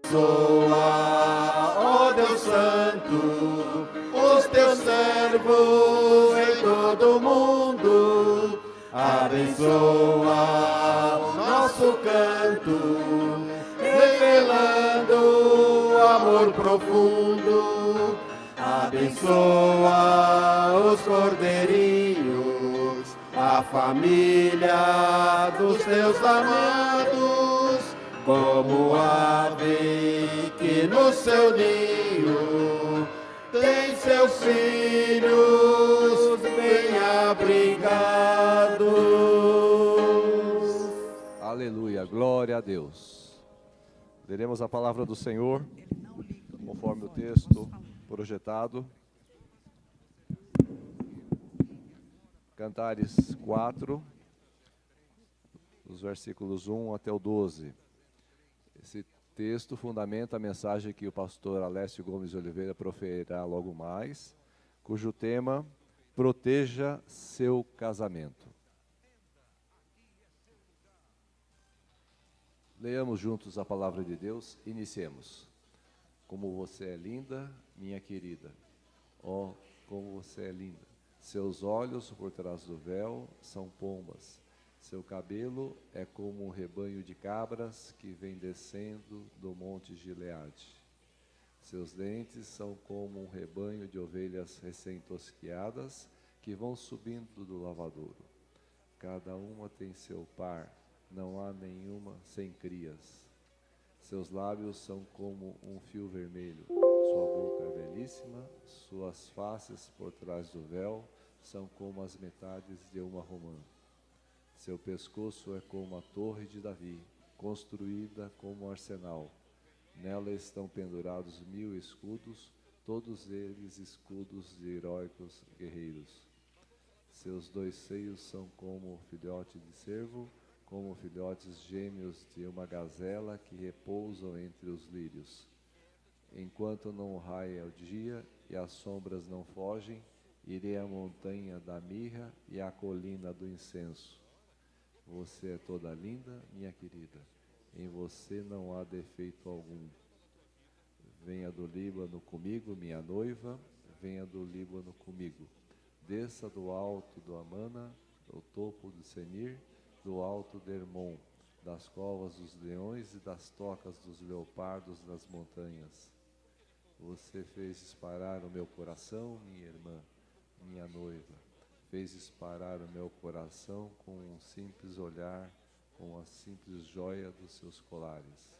Abençoa, ó Deus Santo, os teus servos em todo o mundo. Abençoa o nosso canto, revelando o amor profundo. Abençoa os cordeirinhos, a família dos teus amados, como ave que no seu ninho tem seus filhos bem abrigados. Aleluia, glória a Deus. Leremos a palavra do Senhor, conforme o texto projetado. Cantares 4, os versículos 1 até o 12. Esse texto fundamenta a mensagem que o pastor Alessio Gomes de Oliveira proferirá logo mais, cujo tema: proteja seu casamento. Leamos juntos a palavra de Deus. Iniciemos. Como você é linda, minha querida. Oh, como você é linda. Seus olhos por trás do véu são pombas. Seu cabelo é como um rebanho de cabras que vem descendo do monte Gileade. Seus dentes são como um rebanho de ovelhas recém-tosquiadas que vão subindo do lavadouro. Cada uma tem seu par, não há nenhuma sem crias. Seus lábios são como um fio vermelho, sua boca é belíssima, suas faces por trás do véu são como as metades de uma romã. Seu pescoço é como a torre de Davi, construída como um arsenal. Nela estão pendurados 1000 escudos, todos eles escudos de heróicos guerreiros. Seus 2 seios são como filhote de cervo, como filhotes gêmeos de uma gazela que repousam entre os lírios. Enquanto não raia o dia e as sombras não fogem, irei à montanha da mirra e à colina do incenso. Você é toda linda, minha querida, em você não há defeito algum. Venha do Líbano comigo, minha noiva, venha do Líbano comigo. Desça do alto do Amana, do topo do Senir, do alto de Hermon, das covas dos leões e das tocas dos leopardos das montanhas. Você fez disparar o meu coração, minha irmã, minha noiva. Fez disparar o meu coração com um simples olhar, com a simples joia dos seus colares.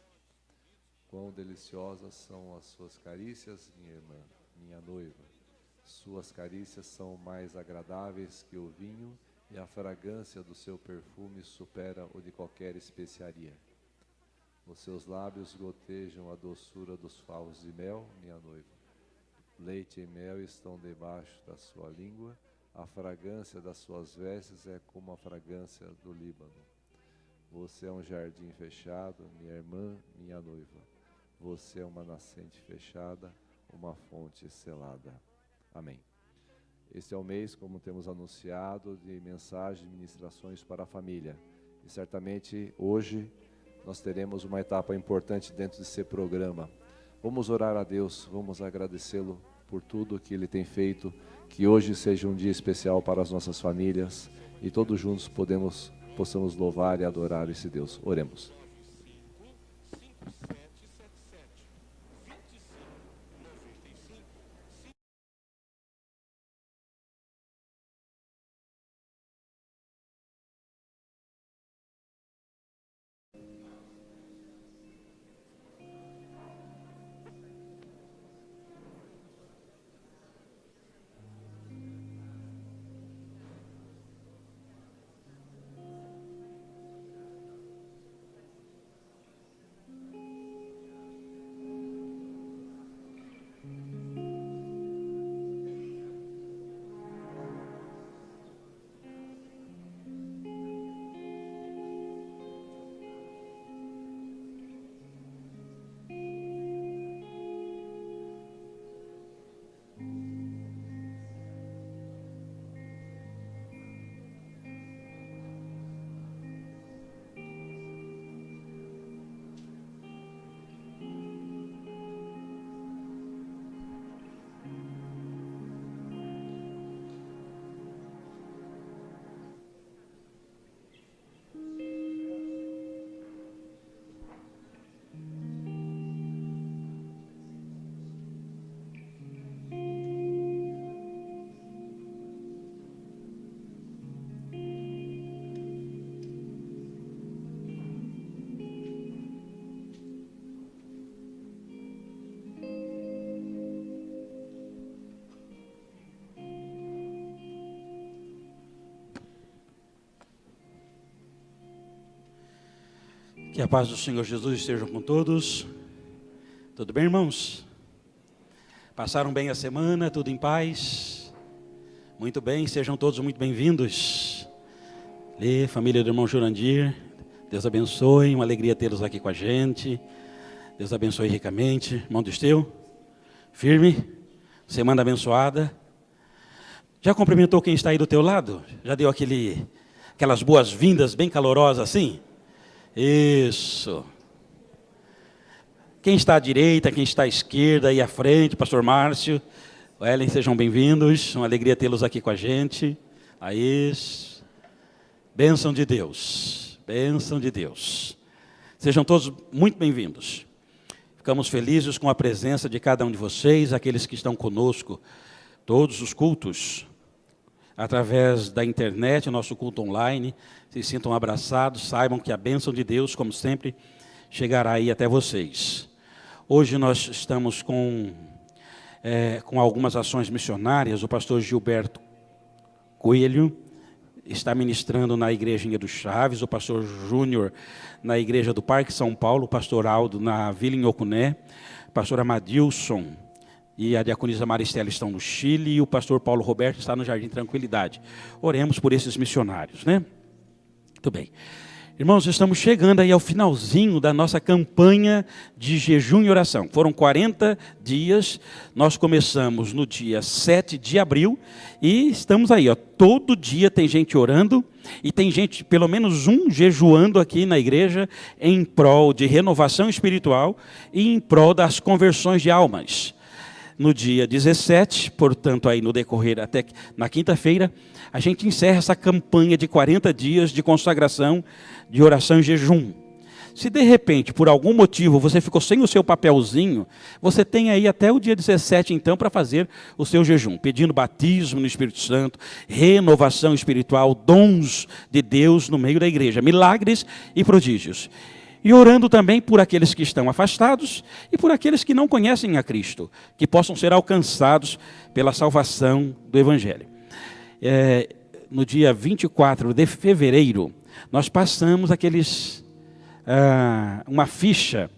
Quão deliciosas são as suas carícias, minha irmã, minha noiva. Suas carícias são mais agradáveis que o vinho, e a fragrância do seu perfume supera o de qualquer especiaria. Os seus lábios gotejam a doçura dos favos de mel, minha noiva. Leite e mel estão debaixo da sua língua, a fragrância das suas vestes é como a fragrância do Líbano. Você é um jardim fechado, minha irmã, minha noiva. Você é uma nascente fechada, uma fonte selada. Amém. Este é o mês, como temos anunciado, de mensagens e ministrações para a família. E certamente hoje nós teremos uma etapa importante dentro desse programa. Vamos orar a Deus, vamos agradecê-lo por tudo que Ele tem feito, que hoje seja um dia especial para as nossas famílias e todos juntos possamos louvar e adorar esse Deus. Oremos. Que a paz do Senhor Jesus esteja com todos. Tudo bem, irmãos? Passaram bem a semana, tudo em paz? Muito bem, sejam todos muito bem-vindos. Família do irmão Jurandir, Deus abençoe, uma alegria tê-los aqui com a gente. Deus abençoe ricamente. Irmão Disteu, firme, semana abençoada. Já cumprimentou quem está aí do teu lado? Já deu aquelas boas-vindas bem calorosas assim? Isso. Quem está à direita, quem está à esquerda e à frente, pastor Márcio, Ellen, sejam bem-vindos, uma alegria tê-los aqui com a gente. Aí, bênção de Deus, bênção de Deus. Sejam todos muito bem-vindos. Ficamos felizes com a presença de cada um de vocês, aqueles que estão conosco, todos os cultos, através da internet, nosso culto online. Se sintam abraçados, saibam que a bênção de Deus, como sempre, chegará aí até vocês. Hoje nós estamos com algumas ações missionárias. O pastor Gilberto Coelho está ministrando na Igrejinha do Chaves, o pastor Júnior na Igreja do Parque São Paulo, o pastor Aldo na Vila Inhocuné, o pastor Amadilson e a diaconisa Maristela estão no Chile, e o pastor Paulo Roberto está no Jardim Tranquilidade. Oremos por esses missionários, né? Muito bem. Irmãos, estamos chegando aí ao finalzinho da nossa campanha de jejum e oração. Foram 40 dias, nós começamos no dia 7 de abril, e estamos aí, ó, todo dia tem gente orando, e tem gente, pelo menos um, jejuando aqui na igreja, em prol de renovação espiritual e em prol das conversões de almas. No dia 17, portanto, aí no decorrer até na quinta-feira, a gente encerra essa campanha de 40 dias de consagração, de oração e jejum. Se de repente, por algum motivo, você ficou sem o seu papelzinho, você tem aí até o dia 17, então, para fazer o seu jejum, pedindo batismo no Espírito Santo, renovação espiritual, dons de Deus no meio da igreja, milagres e prodígios. E orando também por aqueles que estão afastados e por aqueles que não conhecem a Cristo, que possam ser alcançados pela salvação do Evangelho. No dia 24 de fevereiro, nós passamos uma ficha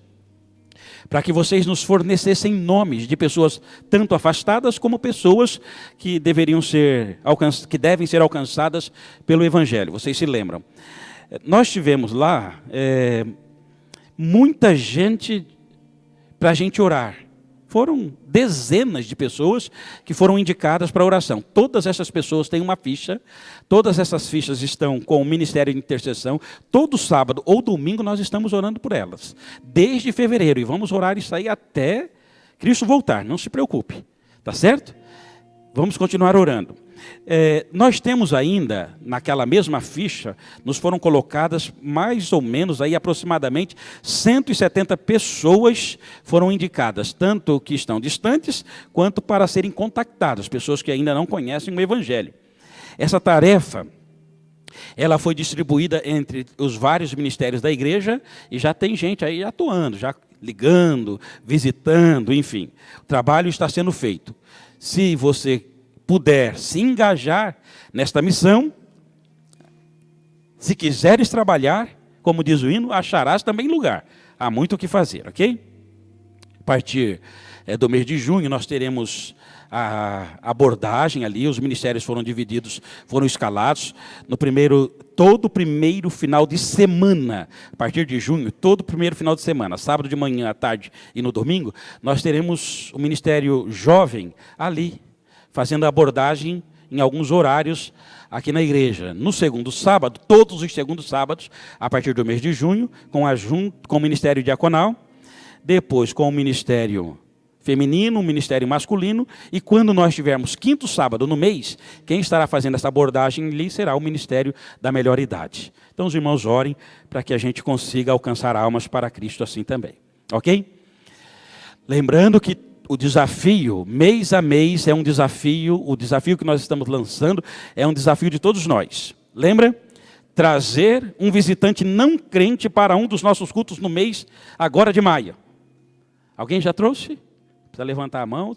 para que vocês nos fornecessem nomes de pessoas tanto afastadas como pessoas que devem ser alcançadas pelo Evangelho. Vocês se lembram? Nós tivemos lá muita gente para a gente orar. Foram dezenas de pessoas que foram indicadas para a oração. Todas essas pessoas têm uma ficha, todas essas fichas estão com o Ministério de Intercessão. Todo sábado ou domingo nós estamos orando por elas, desde fevereiro, e vamos orar isso aí até Cristo voltar, não se preocupe, tá certo? Vamos continuar orando. Nós temos ainda, naquela mesma ficha, nos foram colocadas mais ou menos, aí, aproximadamente 170 pessoas foram indicadas, tanto que estão distantes, quanto para serem contactadas, pessoas que ainda não conhecem o Evangelho. Essa tarefa, ela foi distribuída entre os vários ministérios da igreja, e já tem gente aí atuando, já ligando, visitando, enfim. O trabalho está sendo feito. Se você puder se engajar nesta missão, se quiseres trabalhar, como diz o hino, acharás também lugar. Há muito o que fazer, ok? A partir do mês de junho, nós teremos a abordagem ali, os ministérios foram divididos, foram escalados. Todo primeiro final de semana, a partir de junho, todo primeiro final de semana, sábado de manhã, à tarde e no domingo, nós teremos o Ministério Jovem ali, fazendo a abordagem em alguns horários aqui na igreja. No segundo sábado, todos os segundos sábados, a partir do mês de junho, com o Ministério Diaconal, depois com o Ministério Feminino, o Ministério Masculino, e quando nós tivermos quinto sábado no mês, quem estará fazendo essa abordagem ali será o Ministério da Melhor Idade. Então os irmãos orem para que a gente consiga alcançar almas para Cristo assim também. Ok? Lembrando que o desafio, mês a mês, é um desafio, o desafio que nós estamos lançando é um desafio de todos nós. Lembra? Trazer um visitante não crente para um dos nossos cultos no mês agora de maio. Alguém já trouxe? Precisa levantar a mão.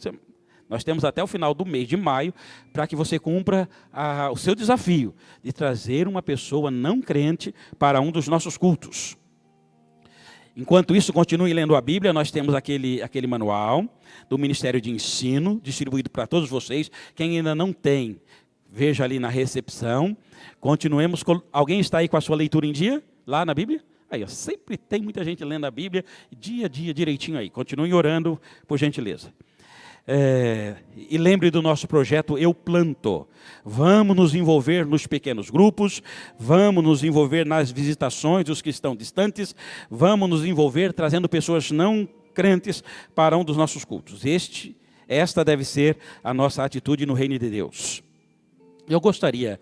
Nós temos até o final do mês de maio para que você cumpra o seu desafio de trazer uma pessoa não crente para um dos nossos cultos. Enquanto isso, continue lendo a Bíblia. Nós temos aquele manual do Ministério de Ensino, distribuído para todos vocês. Quem ainda não tem, veja ali na recepção. Continuemos. Alguém está aí com a sua leitura em dia, lá na Bíblia? Aí, ó, sempre tem muita gente lendo a Bíblia, dia a dia, direitinho aí. Continue orando, por gentileza. E lembre do nosso projeto Eu Planto. Vamos nos envolver nos pequenos grupos, vamos nos envolver nas visitações dos que estão distantes, vamos nos envolver trazendo pessoas não crentes para um dos nossos cultos. Esta deve ser a nossa atitude no reino de Deus. Eu gostaria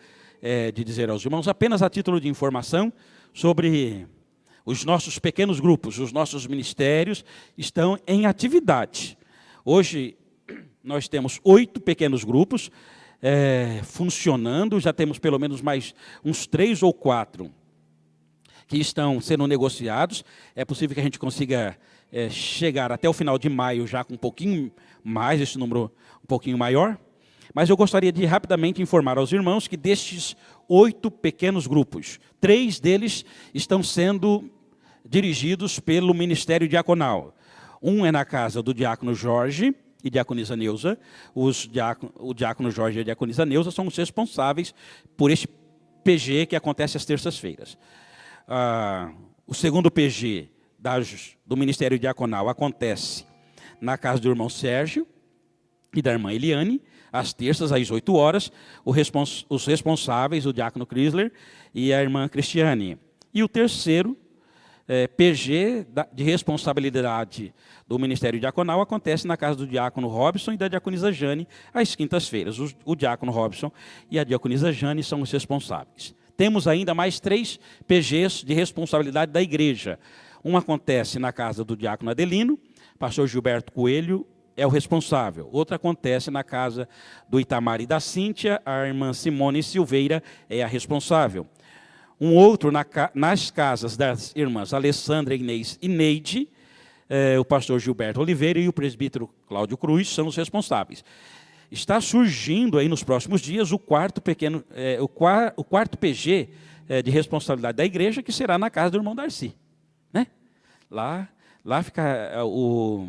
de dizer aos irmãos, apenas a título de informação, sobre os nossos pequenos grupos, os nossos ministérios estão em atividade. Hoje nós temos 8 pequenos grupos funcionando, já temos pelo menos mais uns 3 ou 4 que estão sendo negociados. É possível que a gente consiga chegar até o final de maio já com um pouquinho mais, esse número um pouquinho maior. Mas eu gostaria de rapidamente informar aos irmãos que destes 8 pequenos grupos, 3 deles estão sendo dirigidos pelo Ministério Diaconal. Um é na casa do diácono Jorge e diaconisa Neuza. O diácono Jorge e a diaconisa Neuza são os responsáveis por este PG que acontece às terças-feiras. O segundo PG do Ministério Diaconal acontece na casa do irmão Sérgio e da irmã Eliane, às terças, às 8 horas, os responsáveis, o diácono Chrysler e a irmã Cristiane. E o terceiro PG de responsabilidade do Ministério Diaconal acontece na casa do diácono Robson e da diaconisa Jane, às quintas-feiras. O diácono Robson e a diaconisa Jane são os responsáveis. Temos ainda mais 3 PGs de responsabilidade da igreja. Um acontece na casa do diácono Adelino, pastor Gilberto Coelho é o responsável. Outro acontece na casa do Itamar e da Cíntia, a irmã Simone Silveira é a responsável. Um outro nas casas das irmãs Alessandra, Inês e Neide, o pastor Gilberto Oliveira e o presbítero Cláudio Cruz são os responsáveis. Está surgindo aí nos próximos dias o quarto PG de responsabilidade da igreja, que será na casa do irmão Darcy. Né? Lá fica o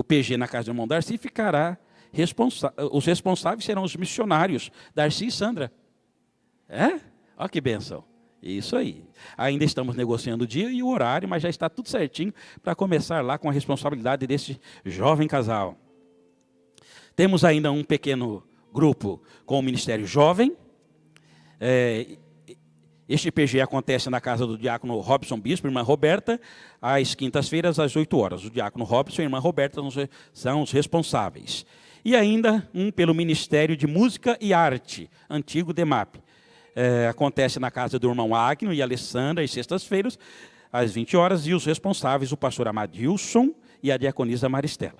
PG na casa do irmão Darcy, ficará os responsáveis serão os missionários, Darcy e Sandra. Olha que bênção. Isso aí. Ainda estamos negociando o dia e o horário, mas já está tudo certinho para começar lá com a responsabilidade desse jovem casal. Temos ainda um pequeno grupo com o Ministério Jovem. Este PG acontece na casa do diácono Robson Bispo e irmã Roberta, às quintas-feiras, às 8 horas. O diácono Robson e a irmã Roberta são os responsáveis. E ainda um pelo Ministério de Música e Arte, antigo DEMAP. Acontece na casa do irmão Agno e Alessandra, às sextas-feiras, às 20 horas, e os responsáveis, o pastor Amadilson e a diaconisa Maristela.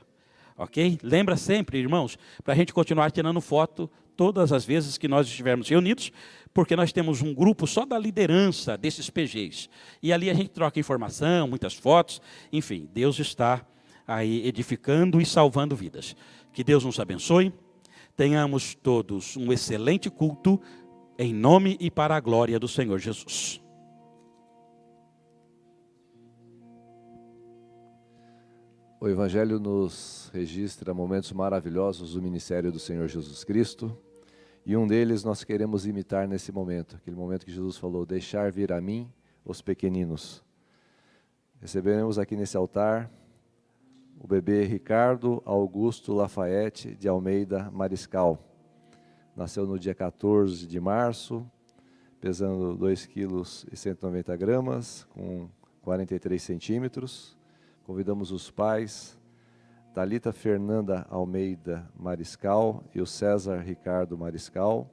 Ok? Lembra sempre, irmãos, para a gente continuar tirando foto todas as vezes que nós estivermos reunidos, porque nós temos um grupo só da liderança desses PGs. E ali a gente troca informação, muitas fotos, enfim, Deus está aí edificando e salvando vidas. Que Deus nos abençoe, tenhamos todos um excelente culto, em nome e para a glória do Senhor Jesus. O Evangelho nos registra momentos maravilhosos do ministério do Senhor Jesus Cristo. E um deles nós queremos imitar nesse momento. Aquele momento que Jesus falou, deixar vir a mim os pequeninos. Receberemos aqui nesse altar o bebê Ricardo Augusto Lafayette de Almeida Mariscal. Nasceu no dia 14 de março, pesando 2,190 kg, com 43 centímetros. Convidamos os pais, Thalita Fernanda Almeida Mariscal e o César Ricardo Mariscal,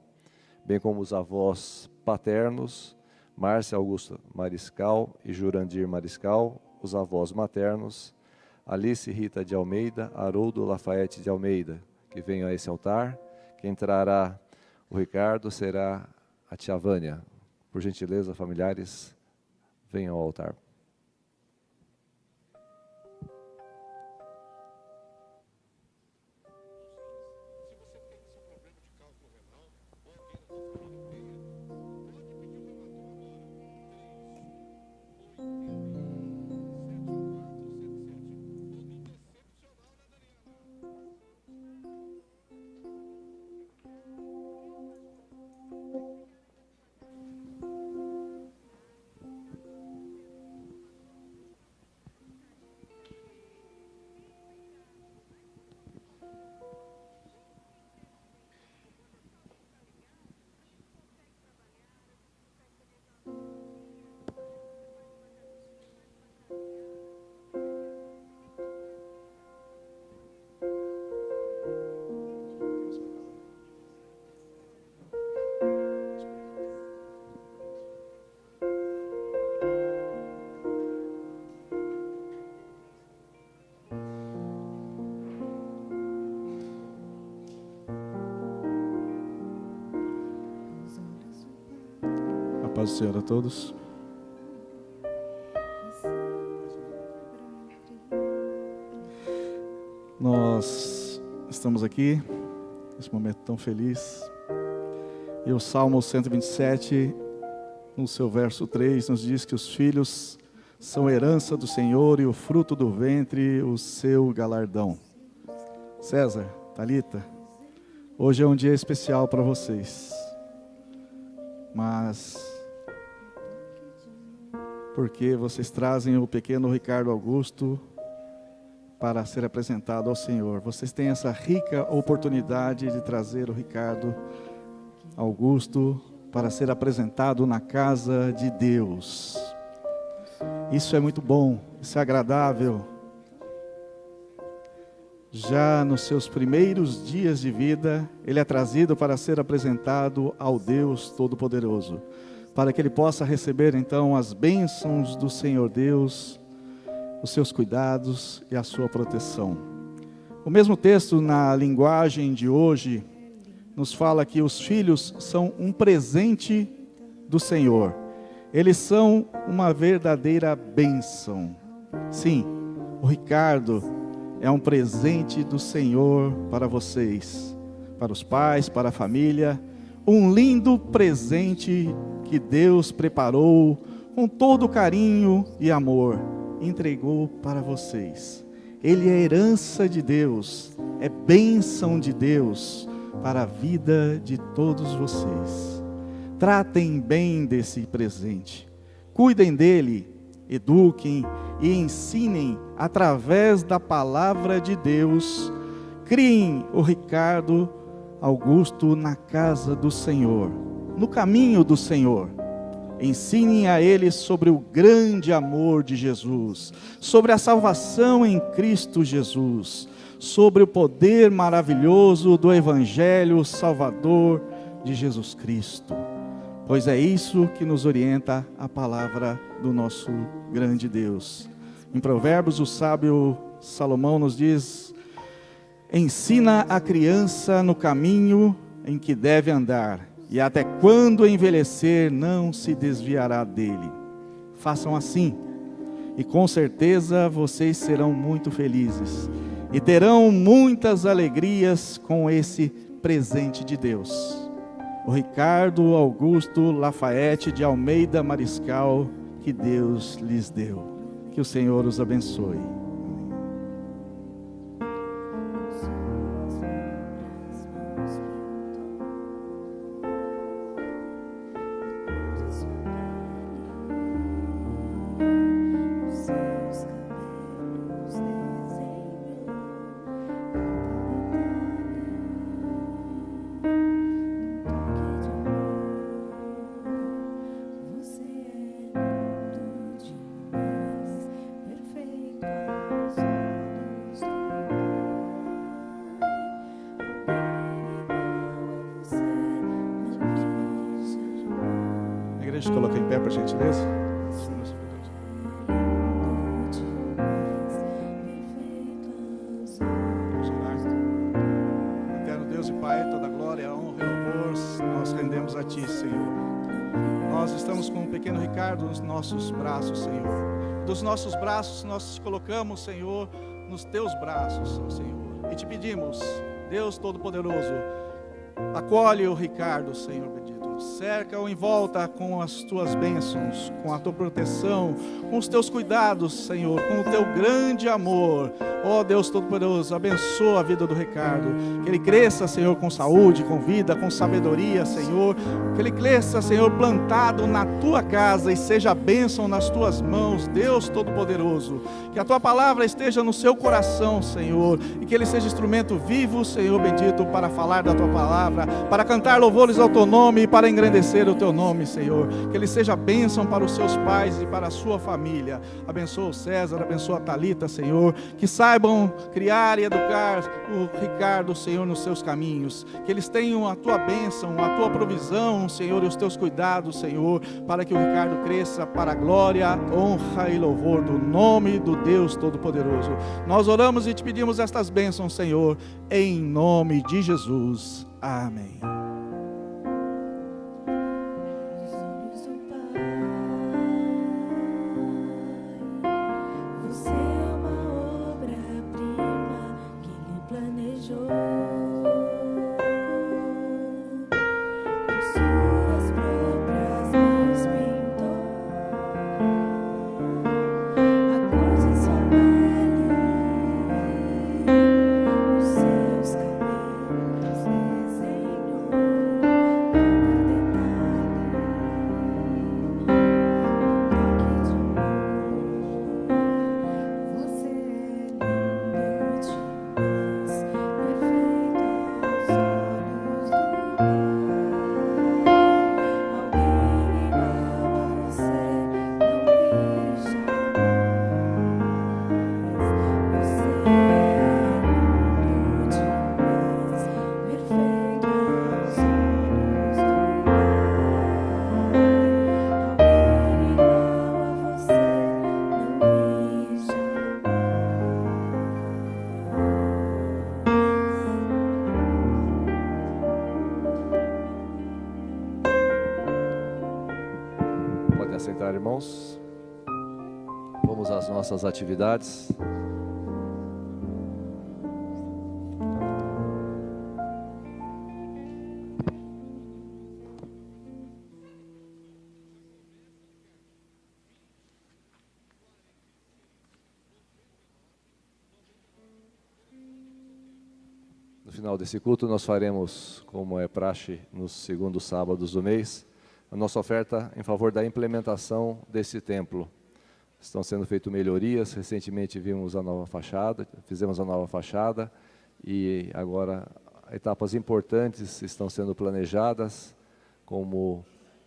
bem como os avós paternos, Márcia Augusta Mariscal e Jurandir Mariscal, os avós maternos, Alice Rita de Almeida, Haroldo Lafayette de Almeida, que venham a esse altar. Quem trará o Ricardo será a tia Vânia. Por gentileza, familiares, venham ao altar. Paz do Senhor a todos. Nós estamos aqui, nesse momento tão feliz. E o Salmo 127, no seu verso 3, nos diz que os filhos são herança do Senhor e o fruto do ventre, o seu galardão. César, Thalita, hoje é um dia especial para vocês. Mas porque vocês trazem o pequeno Ricardo Augusto para ser apresentado ao Senhor. Vocês têm essa rica oportunidade de trazer o Ricardo Augusto para ser apresentado na casa de Deus. Isso é muito bom, isso é agradável. Já nos seus primeiros dias de vida, ele é trazido para ser apresentado ao Deus Todo-Poderoso, para que ele possa receber então as bênçãos do Senhor Deus, os seus cuidados e a sua proteção. O mesmo texto, na linguagem de hoje, nos fala que os filhos são um presente do Senhor. Eles são uma verdadeira bênção. Sim, o Ricardo é um presente do Senhor para vocês, para os pais, para a família. Um lindo presente que Deus preparou com todo carinho e amor, entregou para vocês. Ele é herança de Deus, é bênção de Deus para a vida de todos vocês. Tratem bem desse presente, cuidem dele, eduquem e ensinem através da palavra de Deus. Criem o Ricardo Augusto na casa do Senhor, no caminho do Senhor. Ensinem a ele sobre o grande amor de Jesus, sobre a salvação em Cristo Jesus, sobre o poder maravilhoso do Evangelho Salvador de Jesus Cristo. Pois é isso que nos orienta a palavra do nosso grande Deus. Em Provérbios, o sábio Salomão nos diz: ensina a criança no caminho em que deve andar, e até quando envelhecer não se desviará dele. Façam assim, e com certeza vocês serão muito felizes, e terão muitas alegrias com esse presente de Deus. O Ricardo Augusto Lafayette de Almeida Mariscal, que Deus lhes deu. Que o Senhor os abençoe. Deixa eu colocar em pé, por gentileza. Eterno Deus e Pai, toda glória, honra e louvor nós rendemos a Ti, Senhor. Nós estamos com o pequeno Ricardo nos nossos braços, Senhor. Dos nossos braços nós te colocamos, Senhor, nos Teus braços, Senhor. E te pedimos, Deus Todo-Poderoso, acolhe o Ricardo, Senhor bendito. Cerca-o em volta com as Tuas bênçãos, com a Tua proteção, com os Teus cuidados, Senhor, com o Teu grande amor. Ó Deus Todo-Poderoso, abençoa a vida do Ricardo. Que ele cresça, Senhor, com saúde, com vida, com sabedoria, Senhor. Que ele cresça, Senhor, plantado na Tua casa e seja bênção nas Tuas mãos, Deus Todo-Poderoso. Que a Tua palavra esteja no seu coração, Senhor, e que ele seja instrumento vivo, Senhor bendito, para falar da Tua palavra, para cantar louvores ao Teu nome e para engrandecer o Teu nome, Senhor. Que ele seja bênção para os seus pais e para a sua família. Abençoa o César, abençoa a Thalita, Senhor. Que saibam criar e educar o Ricardo, Senhor, nos seus caminhos. Que eles tenham a Tua bênção, a Tua provisão, Senhor, e os Teus cuidados, Senhor, para que o Ricardo cresça para a glória, honra e louvor do nome do Deus Todo-Poderoso. Nós oramos e te pedimos estas bênçãos, Senhor, em nome de Jesus. Amém. nossas atividades. No final desse culto, nós faremos, como é praxe nos segundos sábados do mês, a nossa oferta em favor da implementação desse templo. Estão sendo feitas melhorias, recentemente fizemos a nova fachada, e agora etapas importantes estão sendo planejadas, como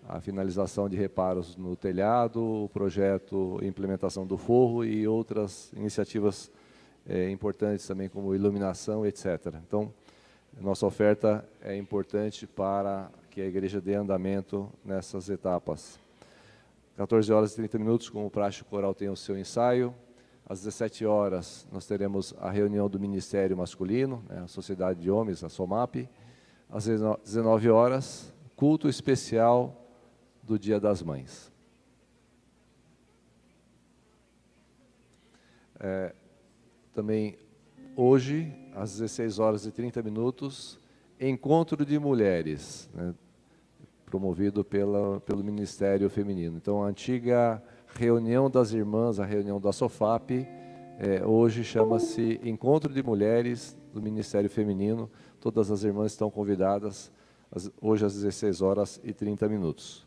a finalização de reparos no telhado, o projeto implementação do forro e outras iniciativas importantes também, como iluminação, etc. Então, nossa oferta é importante para que a igreja dê andamento nessas etapas. 14 horas e 30 minutos, como o praxe coral tem o seu ensaio. Às 17 horas, nós teremos a reunião do Ministério Masculino, a Sociedade de Homens, a SOMAP. Às 19 horas, culto especial do Dia das Mães. Também hoje, às 16 horas e 30 minutos, encontro de mulheres, promovido pelo Ministério Feminino. Então, a antiga reunião das irmãs, a reunião da SOFAP, hoje chama-se Encontro de Mulheres do Ministério Feminino. Todas as irmãs estão convidadas, hoje às 16 horas e 30 minutos.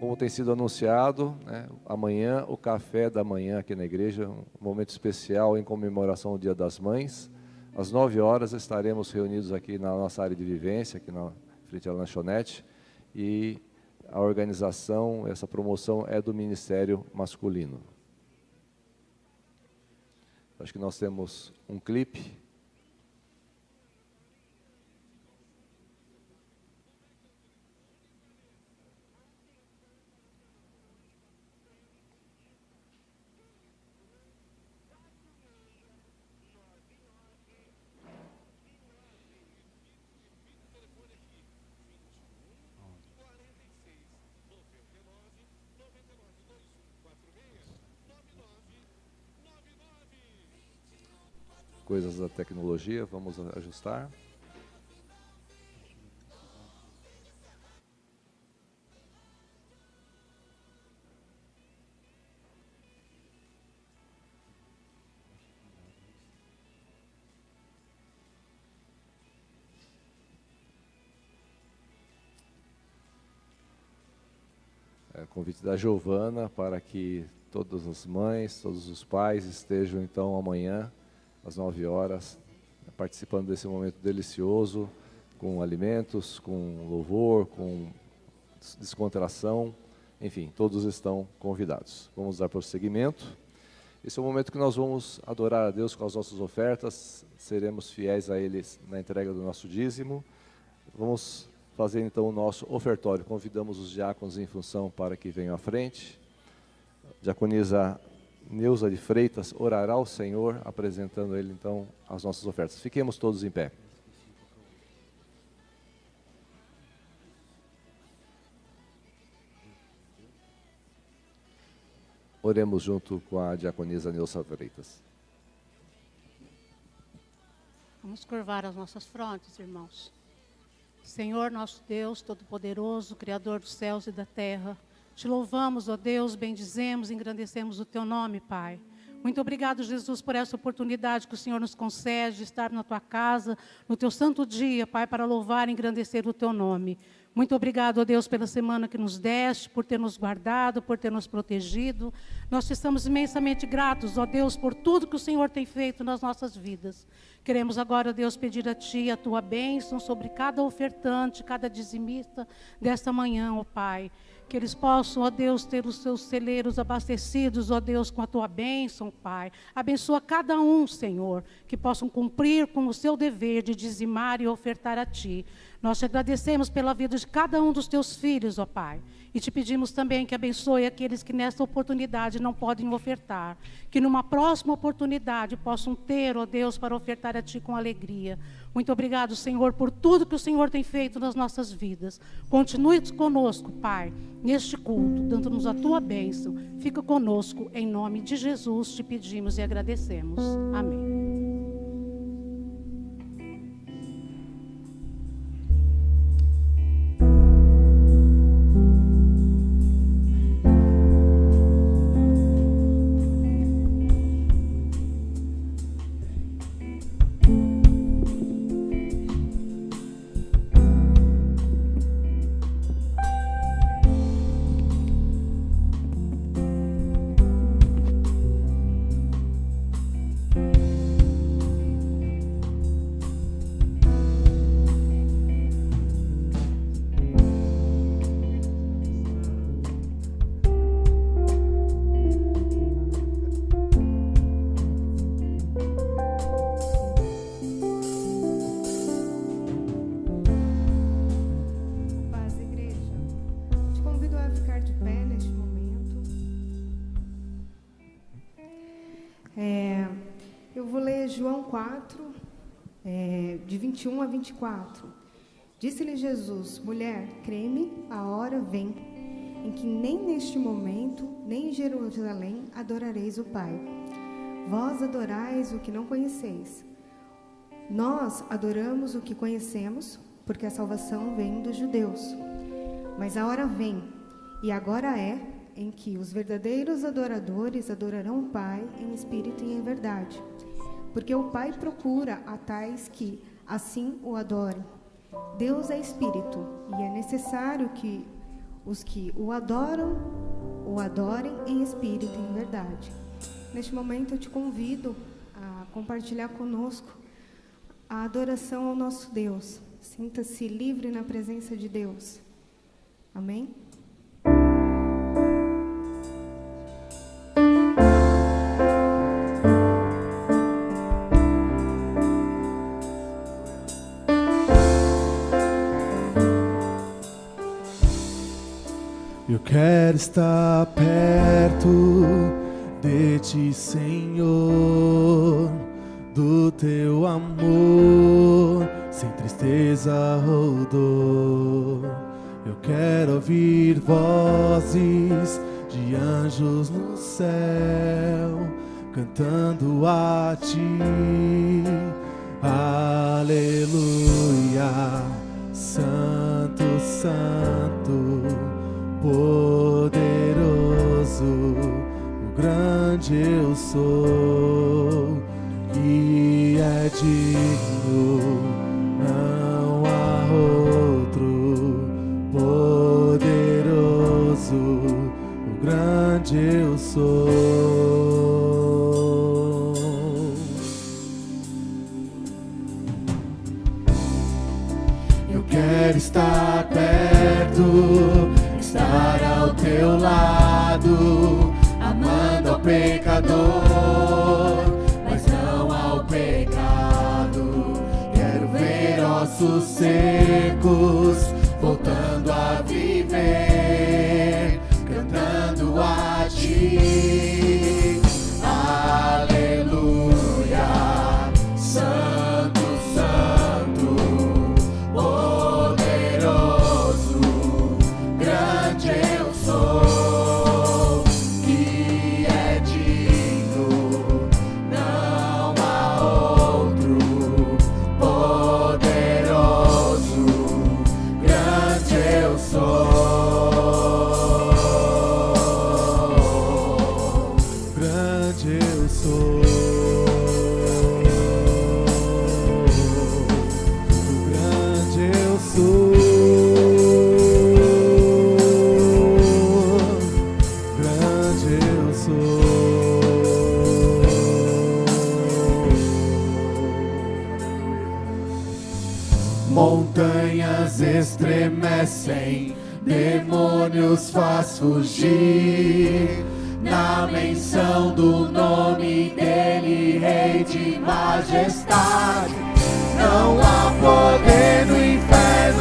Como tem sido anunciado, amanhã, o café da manhã aqui na igreja, um momento especial em comemoração ao Dia das Mães. Às 9 horas estaremos reunidos aqui na nossa área de vivência, aqui na frente à lanchonete, e a organização, essa promoção é do Ministério Masculino. Acho que nós temos um clipe. Coisas da tecnologia, vamos ajustar. Convite da Giovana para que todas as mães, todos os pais estejam então amanhã às 9 horas, participando desse momento delicioso, com alimentos, com louvor, com descontração, enfim, todos estão convidados. Vamos dar prosseguimento. Esse é o momento que nós vamos adorar a Deus com as nossas ofertas, seremos fiéis a Ele na entrega do nosso dízimo. Vamos fazer então o nosso ofertório. Convidamos os diáconos em função para que venham à frente. Diaconisa Neuza de Freitas orará ao Senhor, apresentando a Ele, então, as nossas ofertas. Fiquemos todos em pé. Oremos junto com a diaconisa Neuza Freitas. Vamos curvar as nossas frontes, irmãos. Senhor, nosso Deus Todo-Poderoso, Criador dos céus e da terra, te louvamos, ó Deus, bendizemos, engrandecemos o teu nome, Pai. Muito obrigado, Jesus, por essa oportunidade que o Senhor nos concede de estar na tua casa, no teu santo dia, Pai, para louvar e engrandecer o teu nome. Muito obrigado, ó Deus, pela semana que nos deste, por ter nos guardado, por ter nos protegido. Nós te estamos imensamente gratos, ó Deus, por tudo que o Senhor tem feito nas nossas vidas. Queremos agora, Deus, pedir a Ti a Tua bênção sobre cada ofertante, cada dizimista desta manhã, ó Pai. Que eles possam, ó Deus, ter os seus celeiros abastecidos, ó Deus, com a Tua bênção, Pai. Abençoa cada um, Senhor, que possam cumprir com o seu dever de dizimar e ofertar a Ti. Nós te agradecemos pela vida de cada um dos teus filhos, ó Pai. E te pedimos também que abençoe aqueles que nesta oportunidade não podem ofertar. Que numa próxima oportunidade possam ter, ó Deus, para ofertar a Ti com alegria. Muito obrigado, Senhor, por tudo que o Senhor tem feito nas nossas vidas. Continue conosco, Pai, neste culto, dando-nos a Tua bênção. Fica conosco, em nome de Jesus, te pedimos e agradecemos. Amém. Eu vou ler João 4, de 21 a 24. Disse-lhe Jesus: mulher, crê-me, a hora vem, em que nem neste momento, nem em Jerusalém, adorareis o Pai. Vós adorais o que não conheceis. Nós adoramos o que conhecemos, porque a salvação vem dos judeus. Mas a hora vem, e agora é, em que os verdadeiros adoradores adorarão o Pai em espírito e em verdade. Porque o Pai procura a tais que assim o adorem. Deus é espírito, e é necessário que os que o adorem em espírito e em verdade. Neste momento eu te convido a compartilhar conosco a adoração ao nosso Deus. Sinta-se livre na presença de Deus. Amém? Eu quero estar perto de Ti, Senhor, do Teu amor, sem tristeza ou dor. Eu quero ouvir vozes de anjos no céu, cantando a Ti. Aleluia, Santo, Santo, poderoso, o grande eu sou, que é digno, não há outro, poderoso, o grande eu sou. Eu quero estar perto, estar ao Teu lado, amando ao pecador, mas não ao pecado. Quero ver ossos secos voltando a viver, cantando a Ti. Aleluia, Santo, Santo, poderoso, grande eu sou, que é digno, não há outro, poderoso, grande eu sou, grande eu sou, grande eu sou. Grande eu sou. Montanhas estremecem, demônios faz fugir, na menção do nome dele, Rei de majestade. Não há poder no inferno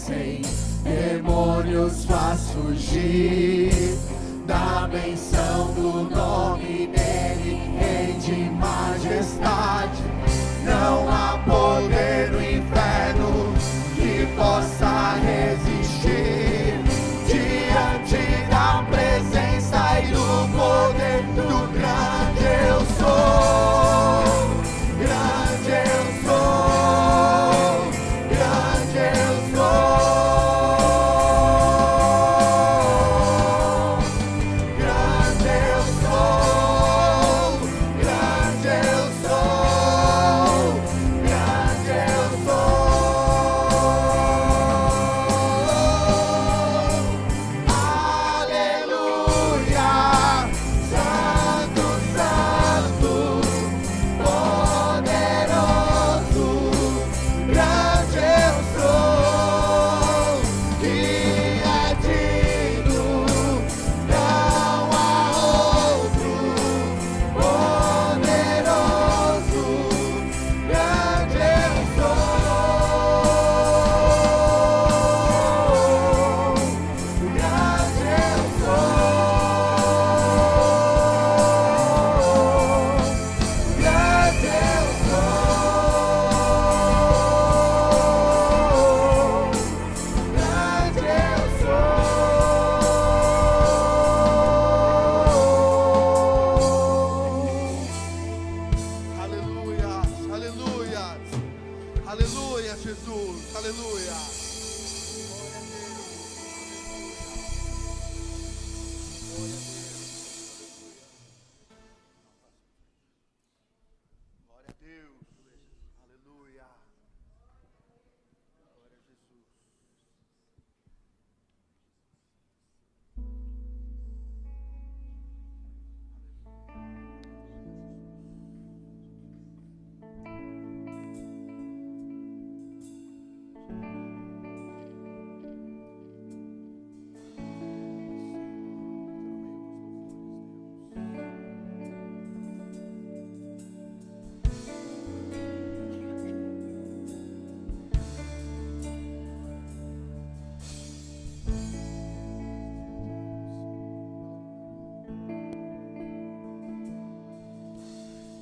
descem, demônios faz fugir. Da benção do nome dele, Rei de majestade. Não há poder no inferno que possa resistir diante da presença e do poder do grande eu sou. Grande eu sou. Grande eu sou.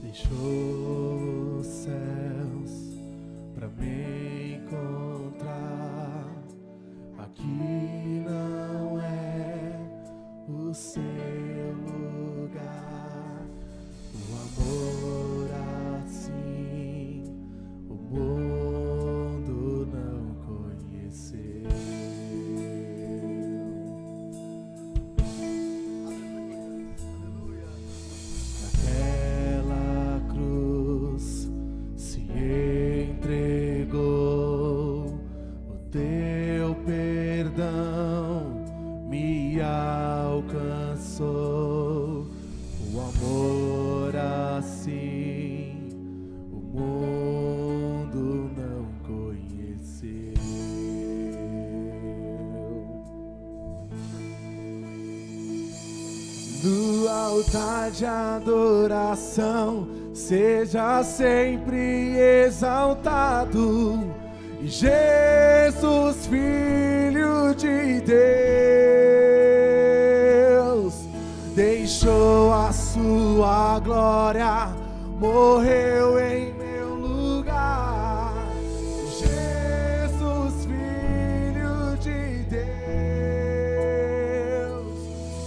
Deixou os céus pra me encontrar. Aqui não é o seu lugar. O amor assim o mundo não conheceu. Naquela cruz se entregou, o teu perdão me alcançou. O amor assim o mundo não conheceu. No altar de adoração, seja sempre exaltado. E Jesus, Filho de Deus, deixou a sua glória, morreu em meu lugar. Jesus, Filho de Deus,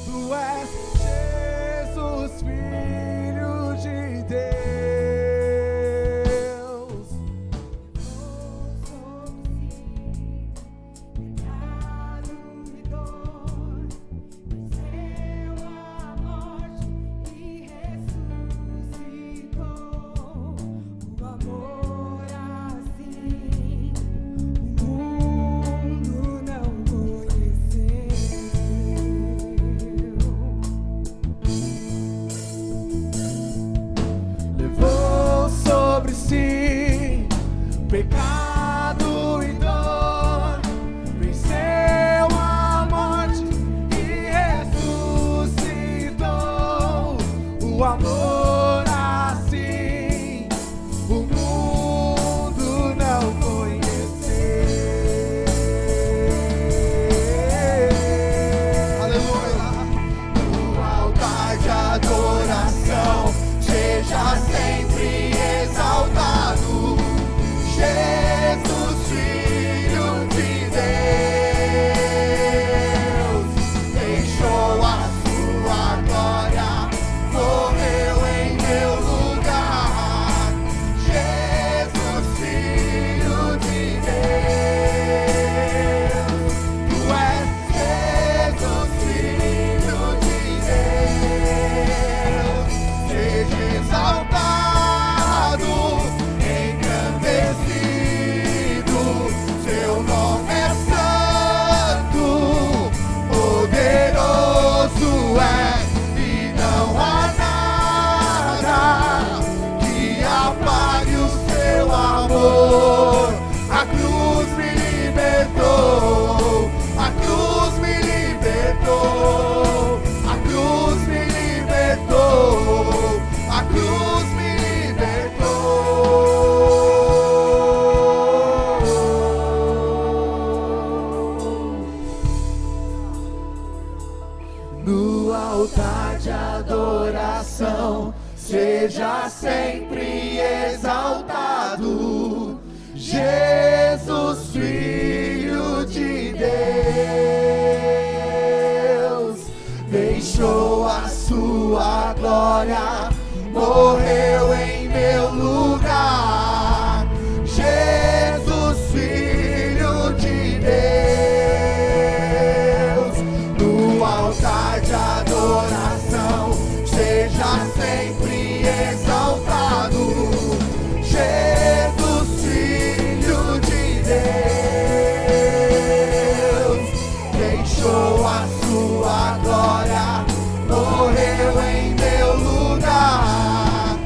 tu és Jesus, Filho de Deus. a cruz me libertou, a cruz me libertou, a cruz me libertou, a cruz me libertou. No altar de adoração, seja sempre exaltado, Jesus, Filho de Deus, deixou a sua glória, morreu em meu lugar. Jesus, Filho de Deus, no altar de adoração, seja sempre exaltado, Jesus, Filho de Deus, deixou a sua glória, morreu em meu lugar.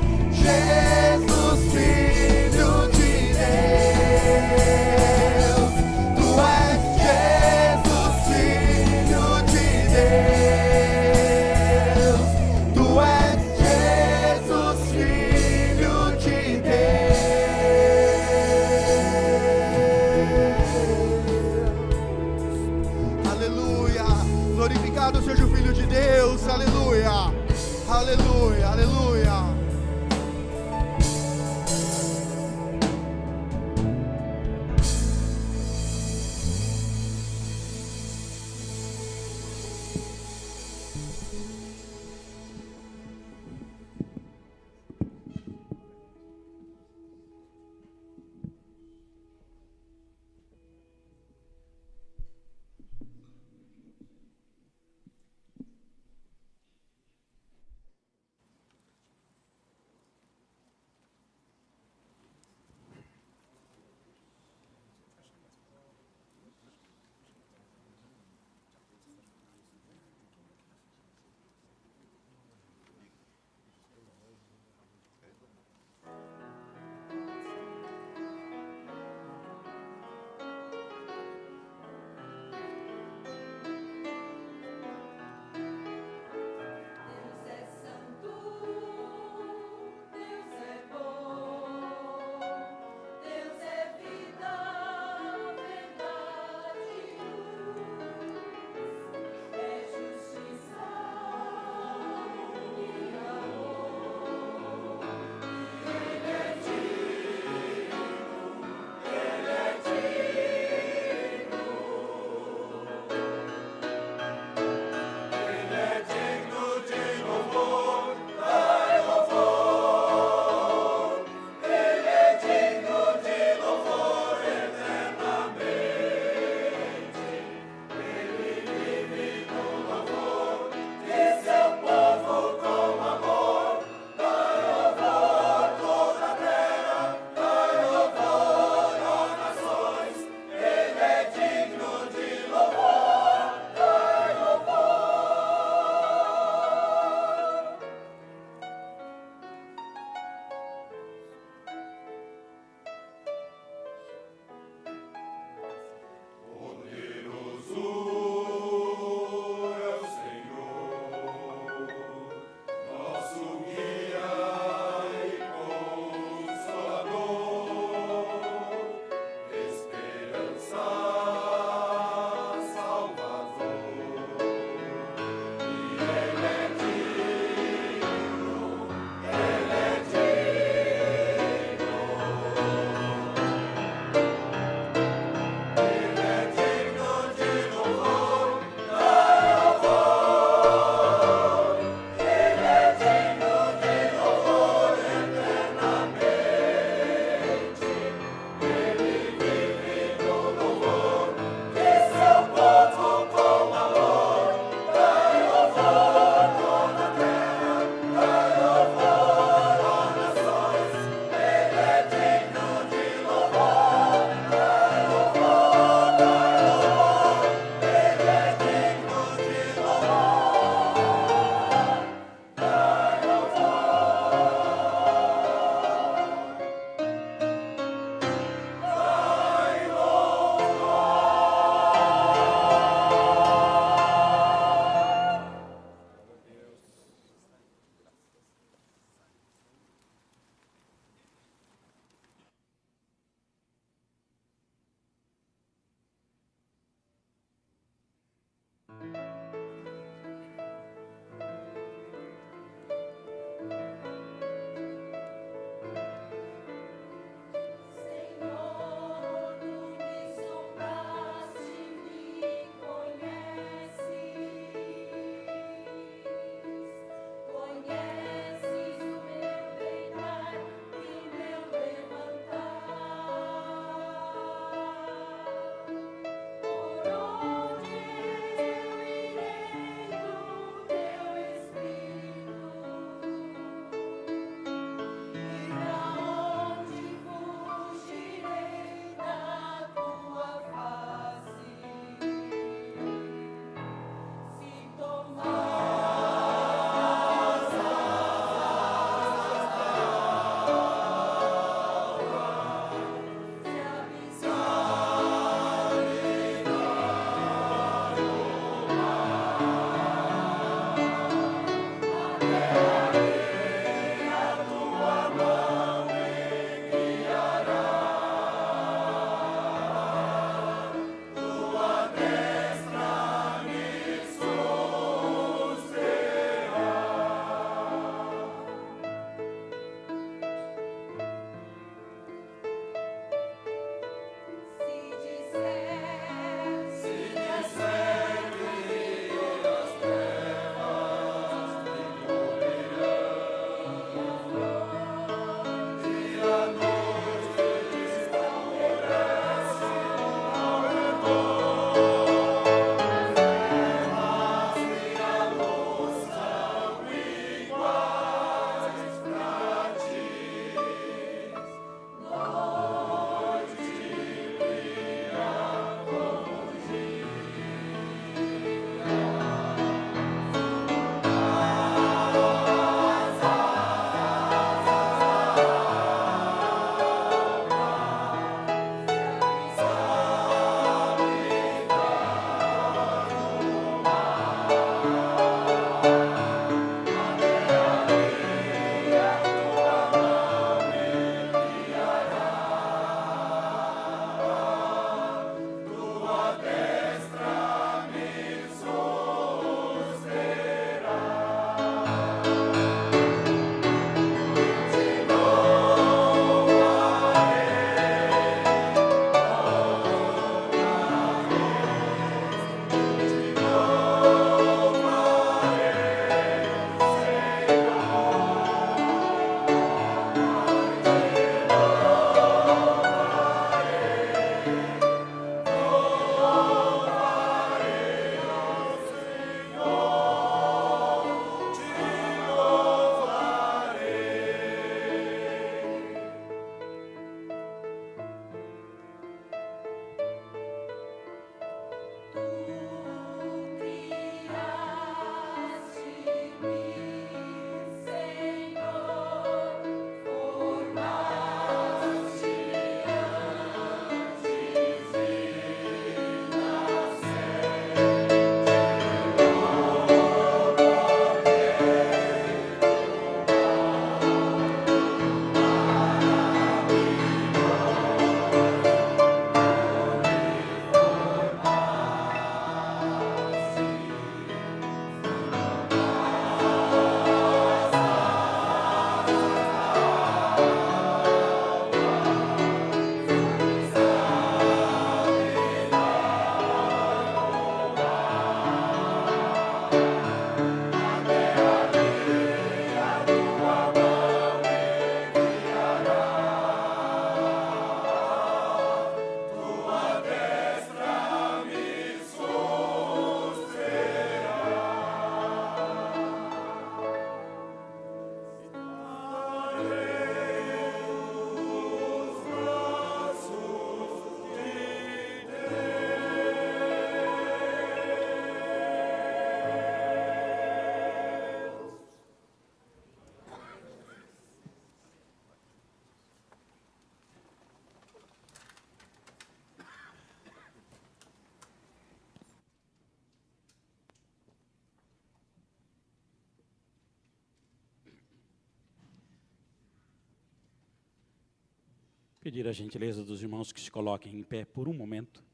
Pedir a gentileza dos irmãos que se coloquem em pé por um momento.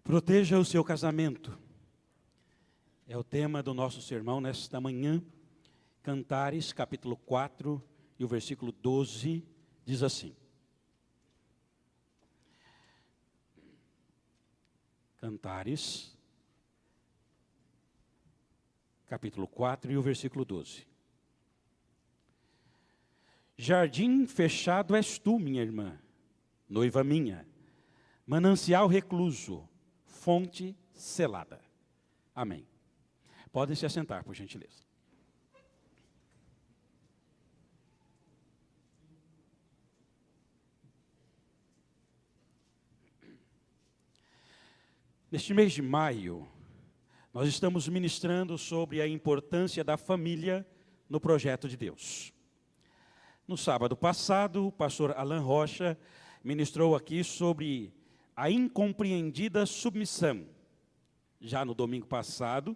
Proteja o seu casamento. É o tema do nosso sermão nesta manhã. Cantares, capítulo 4, e o versículo 12, diz assim. Cantares, capítulo 4 e o versículo 12. Jardim fechado és tu, minha irmã, noiva minha, manancial recluso, fonte selada. Amém. Podem se assentar, por gentileza. Neste mês de maio, nós estamos ministrando sobre a importância da família no projeto de Deus. No sábado passado, o pastor Alan Rocha ministrou aqui sobre a incompreendida submissão. Já no domingo passado,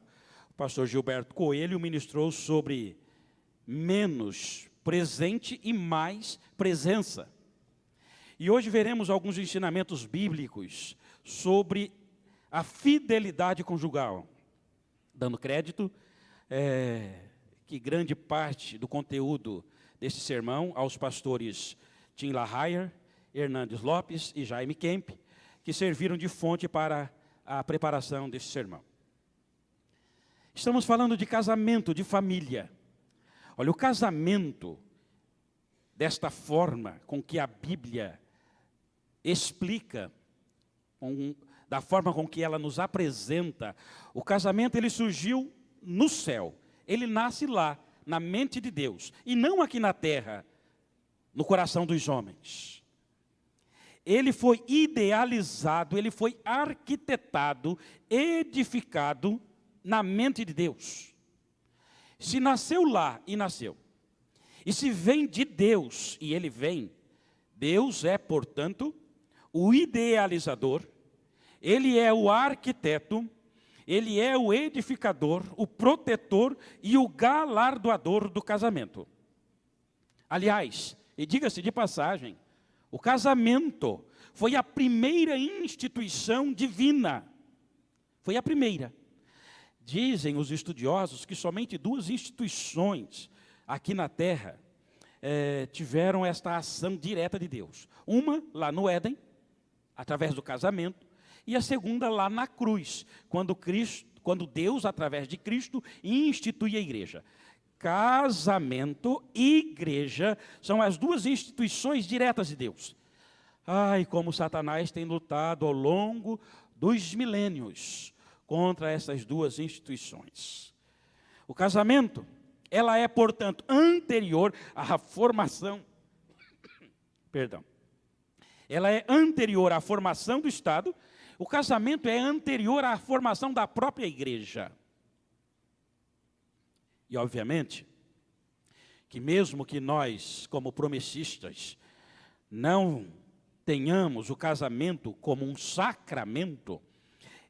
o pastor Gilberto Coelho ministrou sobre menos presente e mais presença. E hoje veremos alguns ensinamentos bíblicos sobre a fidelidade conjugal, dando crédito que grande parte do conteúdo desse sermão aos pastores Tim LaHayer, Hernandes Lopes e Jaime Kemp, que serviram de fonte para a preparação desse sermão. Estamos falando de casamento, de família. Olha, o casamento, desta forma com que a Bíblia explica, da forma com que ela nos apresenta, o casamento ele surgiu no céu. Ele nasce lá, na mente de Deus, e não aqui na terra, no coração dos homens. Ele foi idealizado, ele foi arquitetado, edificado na mente de Deus. Se nasceu lá, e nasceu, e se vem de Deus, e ele vem, Deus é, portanto, o idealizador, ele é o arquiteto, ele é o edificador, o protetor e o galardoador do casamento. Aliás, e diga-se de passagem, o casamento foi a primeira instituição divina. Foi a primeira. Dizem os estudiosos que somente 2 instituições aqui na Terra tiveram esta ação direta de Deus. Uma lá no Éden, através do casamento, e a segunda lá na cruz, quando Deus, através de Cristo, institui a igreja. Casamento e igreja são as 2 instituições diretas de Deus. Ai, como Satanás tem lutado ao longo dos milênios contra essas 2 instituições. O casamento, ela é, portanto, anterior à formação, ela é anterior à formação do Estado. O casamento é anterior à formação da própria igreja. E, obviamente, que mesmo que nós, como promessistas, não tenhamos o casamento como um sacramento,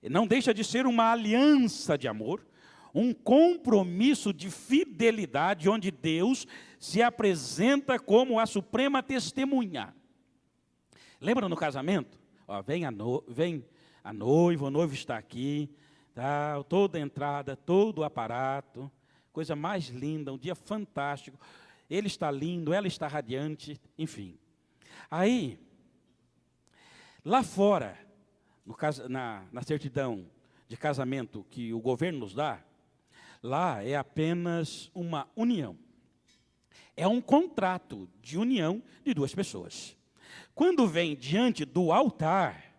não deixa de ser uma aliança de amor, um compromisso de fidelidade, onde Deus se apresenta como a suprema testemunha. Lembra no casamento? Ó, vem a noiva, o noivo está aqui, tá, toda a entrada, todo o aparato, coisa mais linda, um dia fantástico. Ele está lindo, ela está radiante, enfim. Aí, lá fora, na certidão de casamento que o governo nos dá, lá é apenas uma união. É um contrato de união de 2 pessoas. Quando vem diante do altar,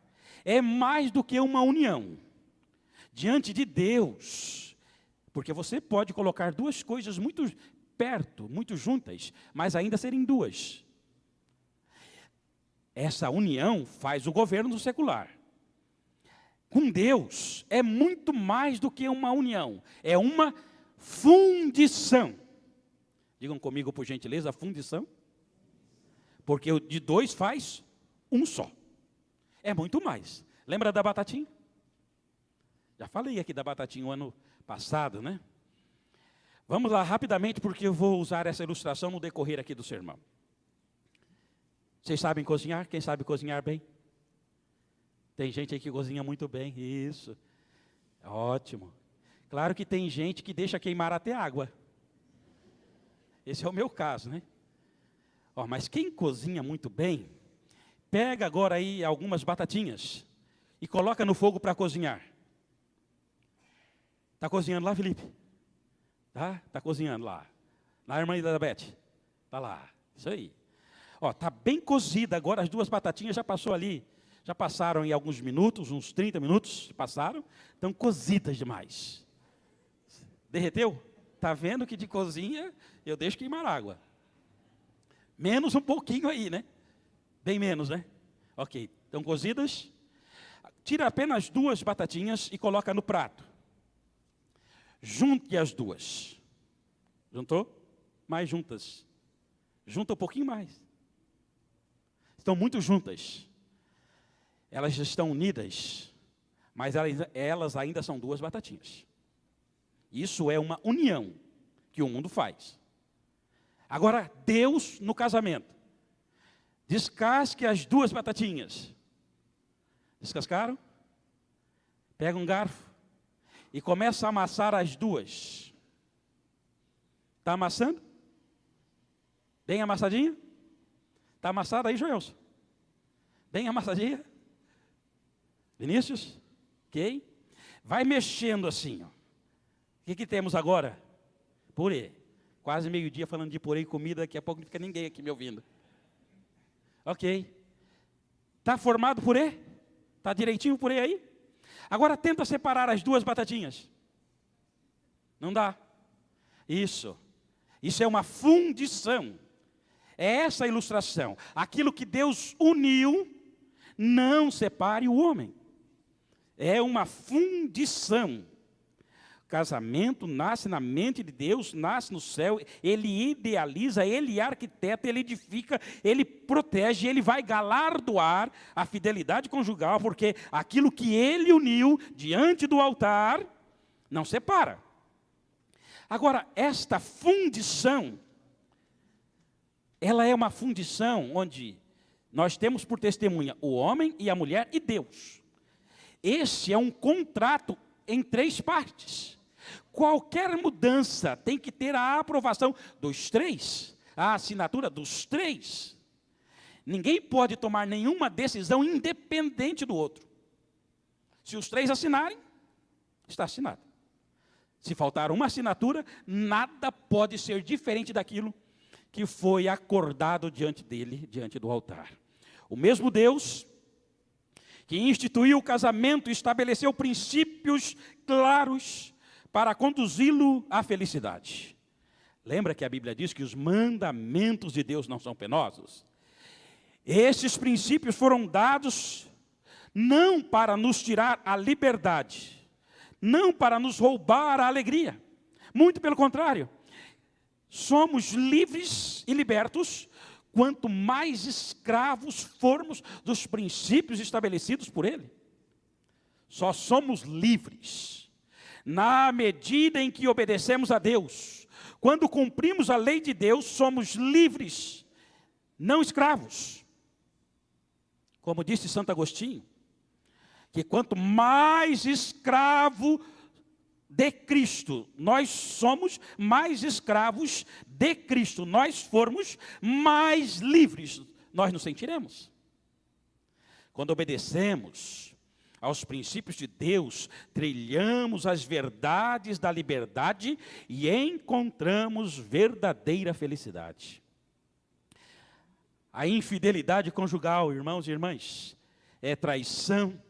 é mais do que uma união. Diante de Deus, porque você pode colocar 2 coisas muito perto, muito juntas, mas ainda serem 2. Essa união faz o governo secular. Com Deus, é muito mais do que uma união, é uma fundição. Digam comigo, por gentileza, fundição. Porque o de 2 faz um só. É muito mais. Lembra da batatinha? Já falei aqui da batatinha o ano passado, né? Vamos lá rapidamente, porque eu vou usar essa ilustração no decorrer aqui do sermão. Vocês sabem cozinhar? Quem sabe cozinhar bem? Tem gente aí que cozinha muito bem. Isso. Ótimo. Claro que tem gente que deixa queimar até água. Esse é o meu caso, né? Ó, mas quem cozinha muito bem, pega agora aí algumas batatinhas e coloca no fogo para cozinhar. Está cozinhando lá, Felipe? Tá? Está cozinhando lá. Na irmã da Beth. Está lá. Isso aí. Ó, está bem cozida agora, as duas batatinhas já passou ali. Já passaram em alguns minutos, uns 30 minutos, passaram. Estão cozidas demais. Derreteu? Está vendo que de cozinha eu deixo queimar água. Menos um pouquinho aí, né? Bem menos, né? Ok, estão cozidas. Tira apenas duas batatinhas e coloca no prato. Junte as duas. Juntou? Mais juntas. Junta um pouquinho mais. Estão muito juntas. Elas estão unidas, mas elas ainda são duas batatinhas. Isso é uma união que o mundo faz. Agora, Deus no casamento. Descasque as duas batatinhas. Descascaram? Pega um garfo e começa a amassar as duas. Está amassando? Bem amassadinha? Está amassada aí, Joelson? Bem amassadinha? Vinícius? Ok? Vai mexendo assim, ó. O que temos agora? Purê. Quase meio-dia falando de purê e comida, daqui a pouco não fica ninguém aqui me ouvindo. Ok. Está formado o purê? Está direitinho o purê aí? Agora tenta separar as duas batatinhas. Não dá. Isso. Isso é uma fundição. É essa a ilustração. Aquilo que Deus uniu, não separe o homem. É uma fundição. O casamento nasce na mente de Deus, nasce no céu, ele idealiza, ele arquiteta, ele edifica, ele protege, ele vai galardoar a fidelidade conjugal, porque aquilo que ele uniu diante do altar, não separa. Agora, esta fundição, ela é uma fundição onde nós temos por testemunha o homem e a mulher e Deus. Esse é um contrato em 3 partes. Qualquer mudança tem que ter a aprovação dos 3, a assinatura dos 3. Ninguém pode tomar nenhuma decisão independente do outro. Se os 3 assinarem, está assinado. Se faltar uma assinatura, nada pode ser diferente daquilo que foi acordado diante dele, diante do altar. O mesmo Deus que instituiu o casamento e estabeleceu princípios claros para conduzi-lo à felicidade. Lembra que a Bíblia diz que os mandamentos de Deus não são penosos? Esses princípios foram dados não para nos tirar a liberdade, não para nos roubar a alegria. Muito pelo contrário. Somos livres e libertos quanto mais escravos formos dos princípios estabelecidos por Ele. Só somos livres na medida em que obedecemos a Deus. Quando cumprimos a lei de Deus, somos livres, não escravos. Como disse Santo Agostinho, que quanto mais escravo de Cristo nós somos, mais escravos de Cristo nós formos, mais livres nós nos sentiremos. Quando obedecemos aos princípios de Deus, trilhamos as verdades da liberdade e encontramos verdadeira felicidade. A infidelidade conjugal, irmãos e irmãs, é traição.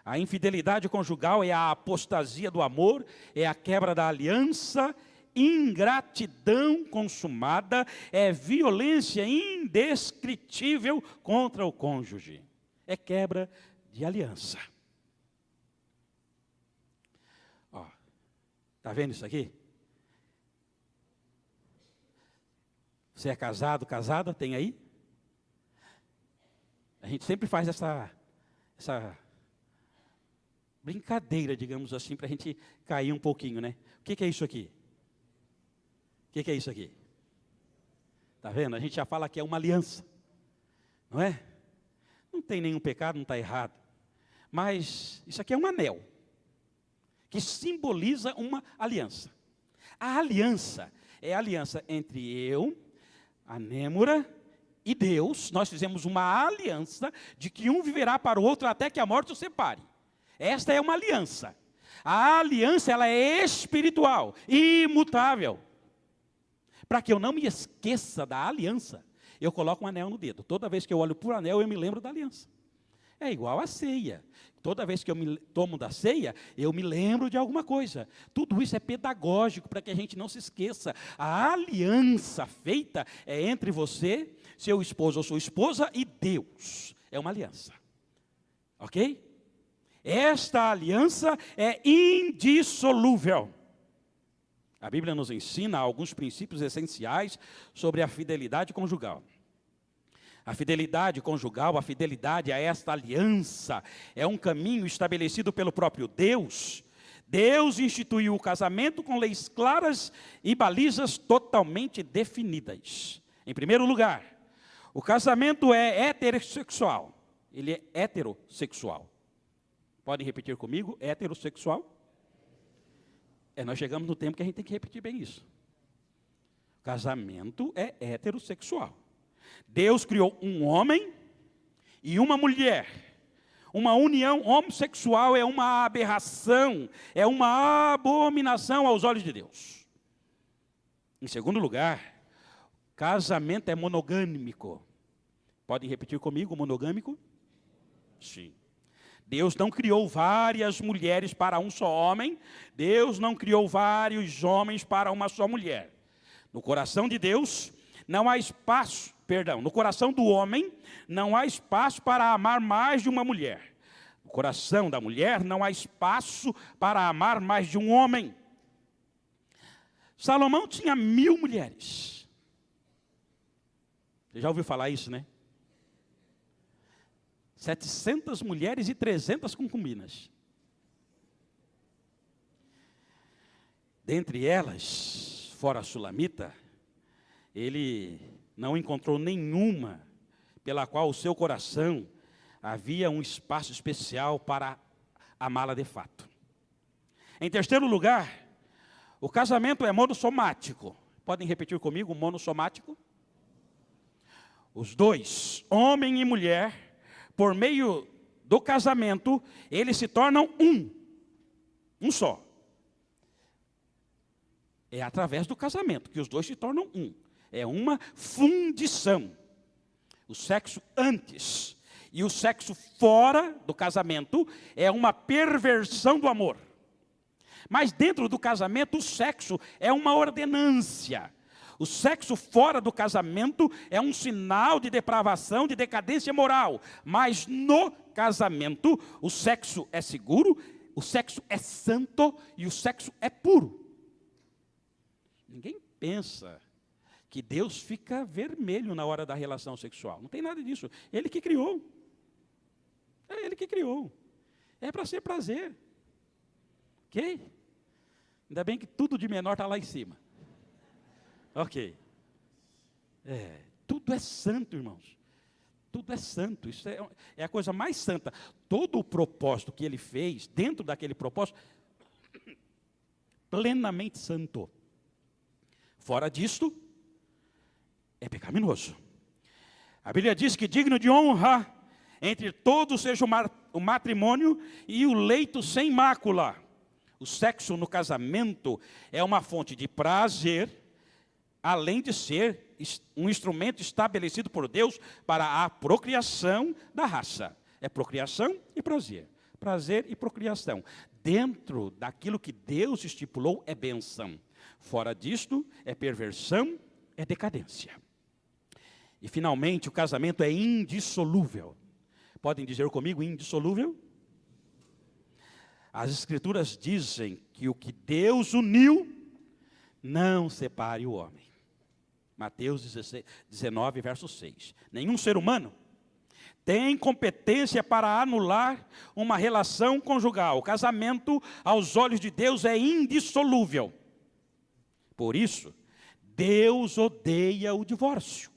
A infidelidade conjugal é a apostasia do amor, é a quebra da aliança, ingratidão consumada, é violência indescritível contra o cônjuge. É quebra de aliança. Ó, tá vendo isso aqui? Você é casado, casada, tem aí? A gente sempre faz essa brincadeira, digamos assim, para a gente cair um pouquinho, né? O que é isso aqui? que é isso aqui? Está vendo? A gente já fala que é uma aliança. Não é? Não tem nenhum pecado, não está errado. Mas isso aqui é um anel, que simboliza uma aliança. A aliança é a aliança entre eu, a Nêmora e Deus. Nós fizemos uma aliança de que um viverá para o outro até que a morte os separe. Esta é uma aliança. A aliança, ela é espiritual, imutável. Para que eu não me esqueça da aliança, eu coloco um anel no dedo. Toda vez que eu olho para o anel, eu me lembro da aliança. É igual a ceia. Toda vez que eu me tomo da ceia, eu me lembro de alguma coisa. Tudo isso é pedagógico para que a gente não se esqueça. A aliança feita é entre você, seu esposo ou sua esposa, e Deus. É uma aliança. Ok? Esta aliança é indissolúvel. A Bíblia nos ensina alguns princípios essenciais sobre a fidelidade conjugal. A fidelidade conjugal, a fidelidade a esta aliança, é um caminho estabelecido pelo próprio Deus. Deus instituiu o casamento com leis claras e balizas totalmente definidas. Em primeiro lugar, o casamento é heterossexual. Ele é heterossexual. Podem repetir comigo? Heterossexual? Nós chegamos no tempo que a gente tem que repetir bem isso. Casamento é heterossexual. Deus criou um homem e uma mulher. Uma união homossexual é uma aberração, é uma abominação aos olhos de Deus. Em segundo lugar, casamento é monogâmico. Podem repetir comigo, monogâmico? Sim. Deus não criou várias mulheres para um só homem. Deus não criou vários homens para uma só mulher. No coração de Deus não há espaço, no coração do homem não há espaço para amar mais de uma mulher. No coração da mulher não há espaço para amar mais de um homem. Salomão tinha 1000 mulheres. Você já ouviu falar isso, né? 700 mulheres e 300 concubinas. Dentre elas, fora a Sulamita, ele não encontrou nenhuma pela qual o seu coração havia um espaço especial para amá-la de fato. Em terceiro lugar, o casamento é monossomático. Podem repetir comigo, monossomático? Os dois, homem e mulher, por meio do casamento, eles se tornam um só. É através do casamento que os dois se tornam um. É uma fundição. O sexo antes e o sexo fora do casamento é uma perversão do amor. Mas dentro do casamento, o sexo é uma ordenância. O sexo fora do casamento é um sinal de depravação, de decadência moral. Mas no casamento, o sexo é seguro, o sexo é santo e o sexo é puro. Ninguém pensa que Deus fica vermelho na hora da relação sexual. Não tem nada disso. Ele que criou. É Ele que criou. É para ser prazer. Ok? Ainda bem que tudo de menor está lá em cima. Ok. Tudo é santo, irmãos. Tudo é santo. Isso é a coisa mais santa. Todo o propósito que ele fez, dentro daquele propósito, plenamente santo. Fora disto, é pecaminoso. A Bíblia diz que digno de honra entre todos seja o matrimônio e o leito sem mácula. O sexo no casamento é uma fonte de prazer, além de ser um instrumento estabelecido por Deus para a procriação da raça. É procriação e prazer. Prazer e procriação. Dentro daquilo que Deus estipulou é bênção. Fora disto é perversão, é decadência. E finalmente o casamento é indissolúvel. Podem dizer comigo indissolúvel? As Escrituras dizem que o que Deus uniu, não separe o homem. Mateus 19, verso 6. Nenhum ser humano tem competência para anular uma relação conjugal. O casamento, aos olhos de Deus, é indissolúvel. Por isso, Deus odeia o divórcio.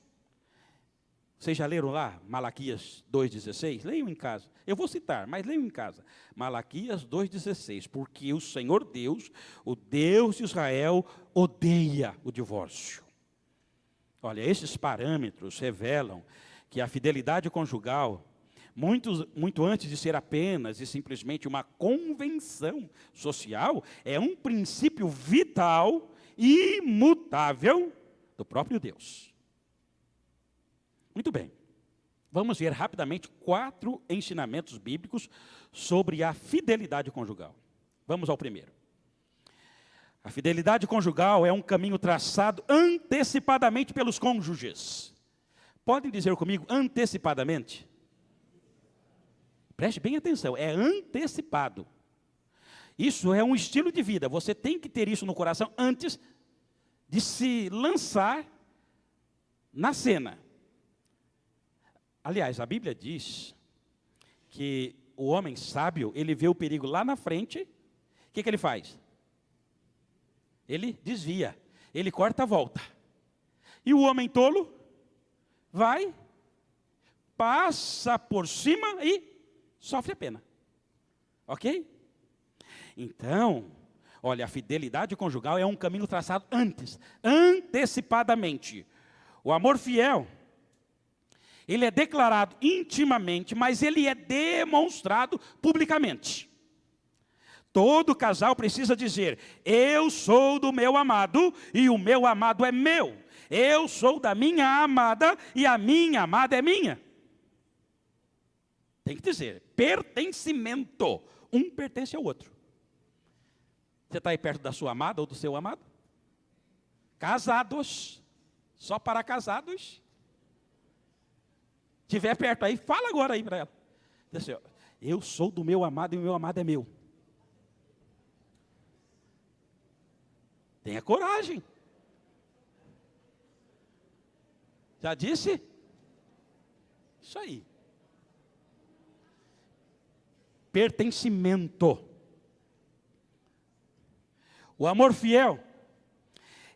Vocês já leram lá Malaquias 2,16? Leiam em casa. Eu vou citar, mas leiam em casa. Malaquias 2,16. Porque o Senhor Deus, o Deus de Israel, odeia o divórcio. Olha, esses parâmetros revelam que a fidelidade conjugal, muito antes de ser apenas e simplesmente uma convenção social, é um princípio vital e imutável do próprio Deus. Muito bem. Vamos ver rapidamente 4 ensinamentos bíblicos sobre a fidelidade conjugal. Vamos ao primeiro. A fidelidade conjugal é um caminho traçado antecipadamente pelos cônjuges. Podem dizer comigo, antecipadamente? Preste bem atenção, é antecipado. Isso é um estilo de vida, você tem que ter isso no coração antes de se lançar na cena. Aliás, a Bíblia diz que o homem sábio, ele vê o perigo lá na frente, o que ele faz? Ele desvia, ele corta a volta. E o homem tolo vai, passa por cima e sofre a pena. Ok? Então, olha, a fidelidade conjugal é um caminho traçado antes, antecipadamente. O amor fiel, ele é declarado intimamente, mas ele é demonstrado publicamente. Todo casal precisa dizer, eu sou do meu amado e o meu amado é meu. Eu sou da minha amada e a minha amada é minha. Tem que dizer, pertencimento. Um pertence ao outro. Você está aí perto da sua amada ou do seu amado? Casados. Só para casados. Se estiver perto aí, fala agora aí para ela. Diz assim, eu sou do meu amado e o meu amado é meu. Tenha coragem. Já disse? Isso aí. Pertencimento. O amor fiel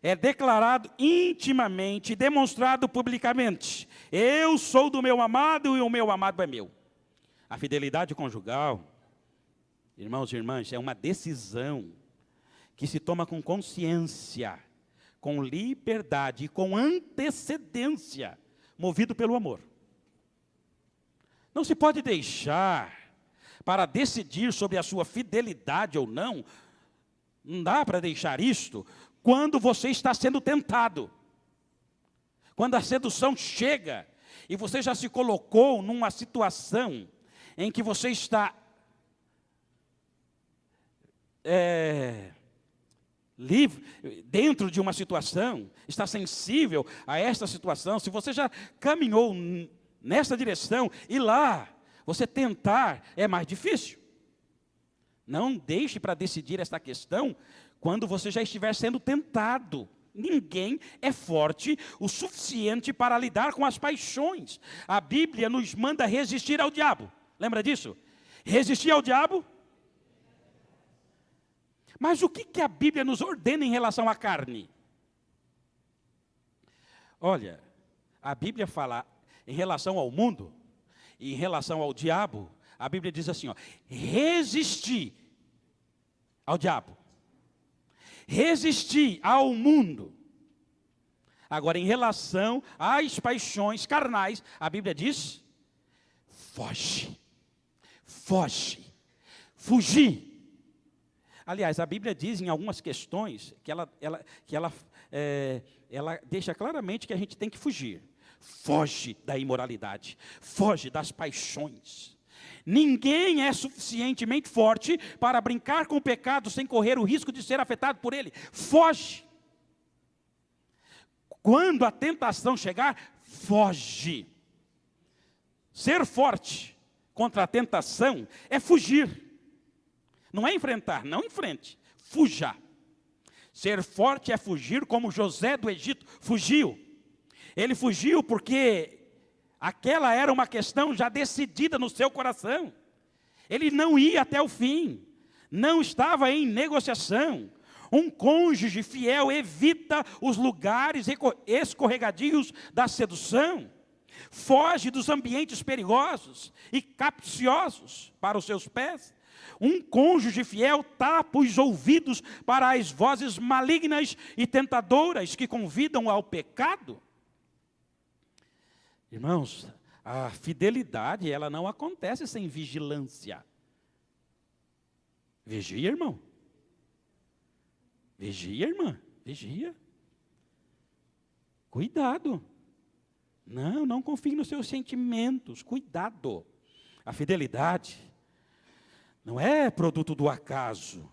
é declarado intimamente, demonstrado publicamente. Eu sou do meu amado e o meu amado é meu. A fidelidade conjugal, irmãos e irmãs, é uma decisão que se toma com consciência, com liberdade e com antecedência, movido pelo amor. Não se pode deixar para decidir sobre a sua fidelidade ou não. Não dá para deixar isto quando você está sendo tentado. Quando a sedução chega e você já se colocou numa situação em que você está livre, dentro de uma situação, está sensível a esta situação, se você já caminhou nessa direção e lá você tentar é mais difícil. Não deixe para decidir esta questão quando você já estiver sendo tentado. Ninguém é forte o suficiente para lidar com as paixões. A Bíblia nos manda resistir ao diabo. Lembra disso? Resistir ao diabo. Mas o que a Bíblia nos ordena em relação à carne? Olha, a Bíblia fala em relação ao mundo, e em relação ao diabo, a Bíblia diz assim, resistir ao diabo. Resistir ao mundo. Agora, em relação às paixões carnais, a Bíblia diz, foge, foge, fugir. Aliás, a Bíblia diz em algumas questões que ela deixa claramente que a gente tem que fugir. Foge da imoralidade, foge das paixões. Ninguém é suficientemente forte para brincar com o pecado sem correr o risco de ser afetado por ele. Foge. Quando a tentação chegar, foge. Ser forte contra a tentação é fugir. Não é enfrentar, não enfrente. Fuja. Ser forte é fugir como José do Egito fugiu. Ele fugiu porque aquela era uma questão já decidida no seu coração. Ele não ia até o fim. Não estava em negociação. Um cônjuge fiel evita os lugares escorregadios da sedução, foge dos ambientes perigosos e capciosos para os seus pés. Um cônjuge fiel tapa os ouvidos para as vozes malignas e tentadoras que convidam ao pecado. Irmãos, a fidelidade, ela não acontece sem vigilância. Vigia, irmão. Vigia, irmã. Vigia. Cuidado. Não confie nos seus sentimentos. Cuidado. A fidelidade não é produto do acaso,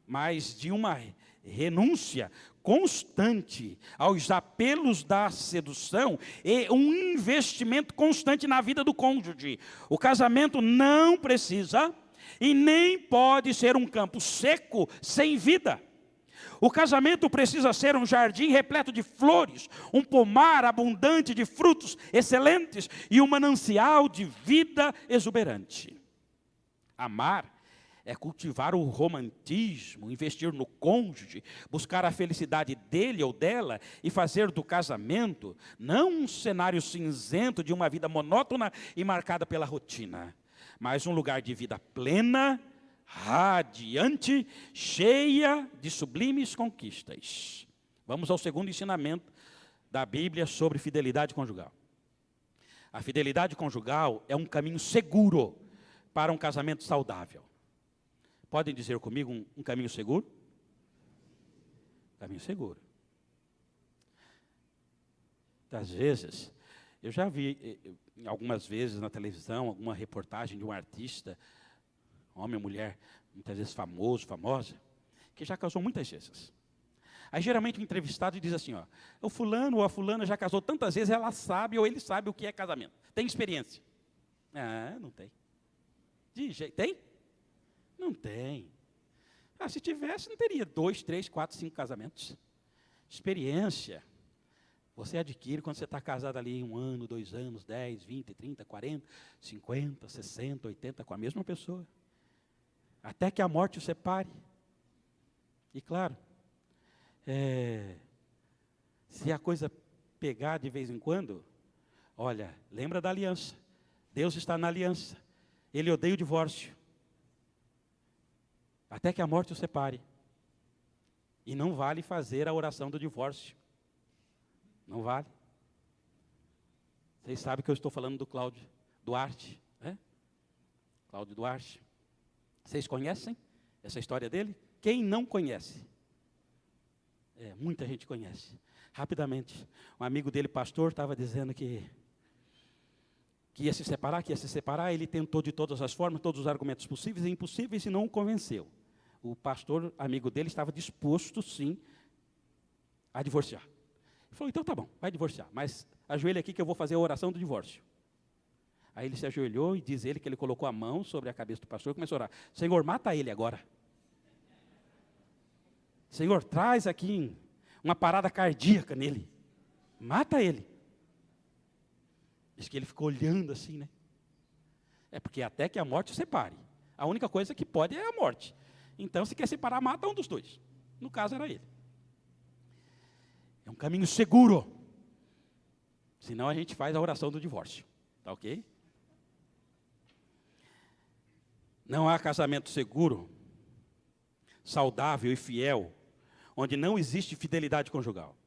mas de uma renúncia constante aos apelos da sedução e um investimento constante na vida do cônjuge. O casamento não precisa e nem pode ser um campo seco sem vida. O casamento precisa ser um jardim repleto de flores, um pomar abundante de frutos excelentes e um manancial de vida exuberante. Amar é cultivar o romantismo, investir no cônjuge, buscar a felicidade dele ou dela e fazer do casamento não um cenário cinzento de uma vida monótona e marcada pela rotina, mas um lugar de vida plena, radiante, cheia de sublimes conquistas. Vamos ao segundo ensinamento da Bíblia sobre fidelidade conjugal. A fidelidade conjugal é um caminho seguro para um casamento saudável. Podem dizer comigo um caminho seguro? Caminho seguro. Às vezes, eu já vi algumas vezes na televisão, alguma reportagem de um artista, homem ou mulher, muitas vezes famoso, famosa, que já casou muitas vezes. Aí geralmente o entrevistado diz assim, ó, o fulano ou a fulana já casou tantas vezes, ela sabe ou ele sabe o que é casamento. Tem experiência? Ah, não tem. De jeito, tem? Não tem. Se tivesse, não teria 2, 3, 4, 5 casamentos. Experiência, você adquire quando você está casado ali 1 ano, 2 anos, 10, 20, 30, 40, 50, 60, 80, com a mesma pessoa. Até que a morte o separe. E claro, se a coisa pegar de vez em quando, olha, lembra da aliança. Deus está na aliança. Ele odeia o divórcio. Até que a morte o separe. E não vale fazer a oração do divórcio. Não vale. Vocês sabem que eu estou falando do Cláudio Duarte, né? Cláudio Duarte. Vocês conhecem essa história dele? Quem não conhece? Muita gente conhece. Rapidamente, um amigo dele, pastor, estava dizendo que ia se separar, ele tentou de todas as formas, todos os argumentos possíveis e impossíveis e não o convenceu. O pastor, amigo dele, estava disposto, sim, a divorciar. Ele falou, então tá bom, vai divorciar, mas ajoelha aqui que eu vou fazer a oração do divórcio. Aí ele se ajoelhou e diz ele que ele colocou a mão sobre a cabeça do pastor e começou a orar. Senhor, mata ele agora. Senhor, traz aqui uma parada cardíaca nele. Mata ele. Diz que ele ficou olhando assim, né? Porque até que a morte o separe. A única coisa que pode é a morte. Então, se quer separar, mata um dos dois. No caso, era ele. É um caminho seguro. Senão, a gente faz a oração do divórcio. Tá ok? Não há casamento seguro, saudável e fiel, onde não existe fidelidade conjugal.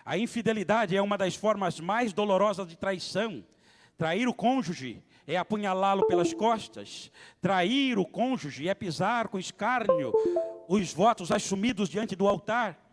A infidelidade é uma das formas mais dolorosas de traição. Trair o cônjuge é apunhalá-lo pelas costas. Trair o cônjuge é pisar com escárnio os votos assumidos diante do altar.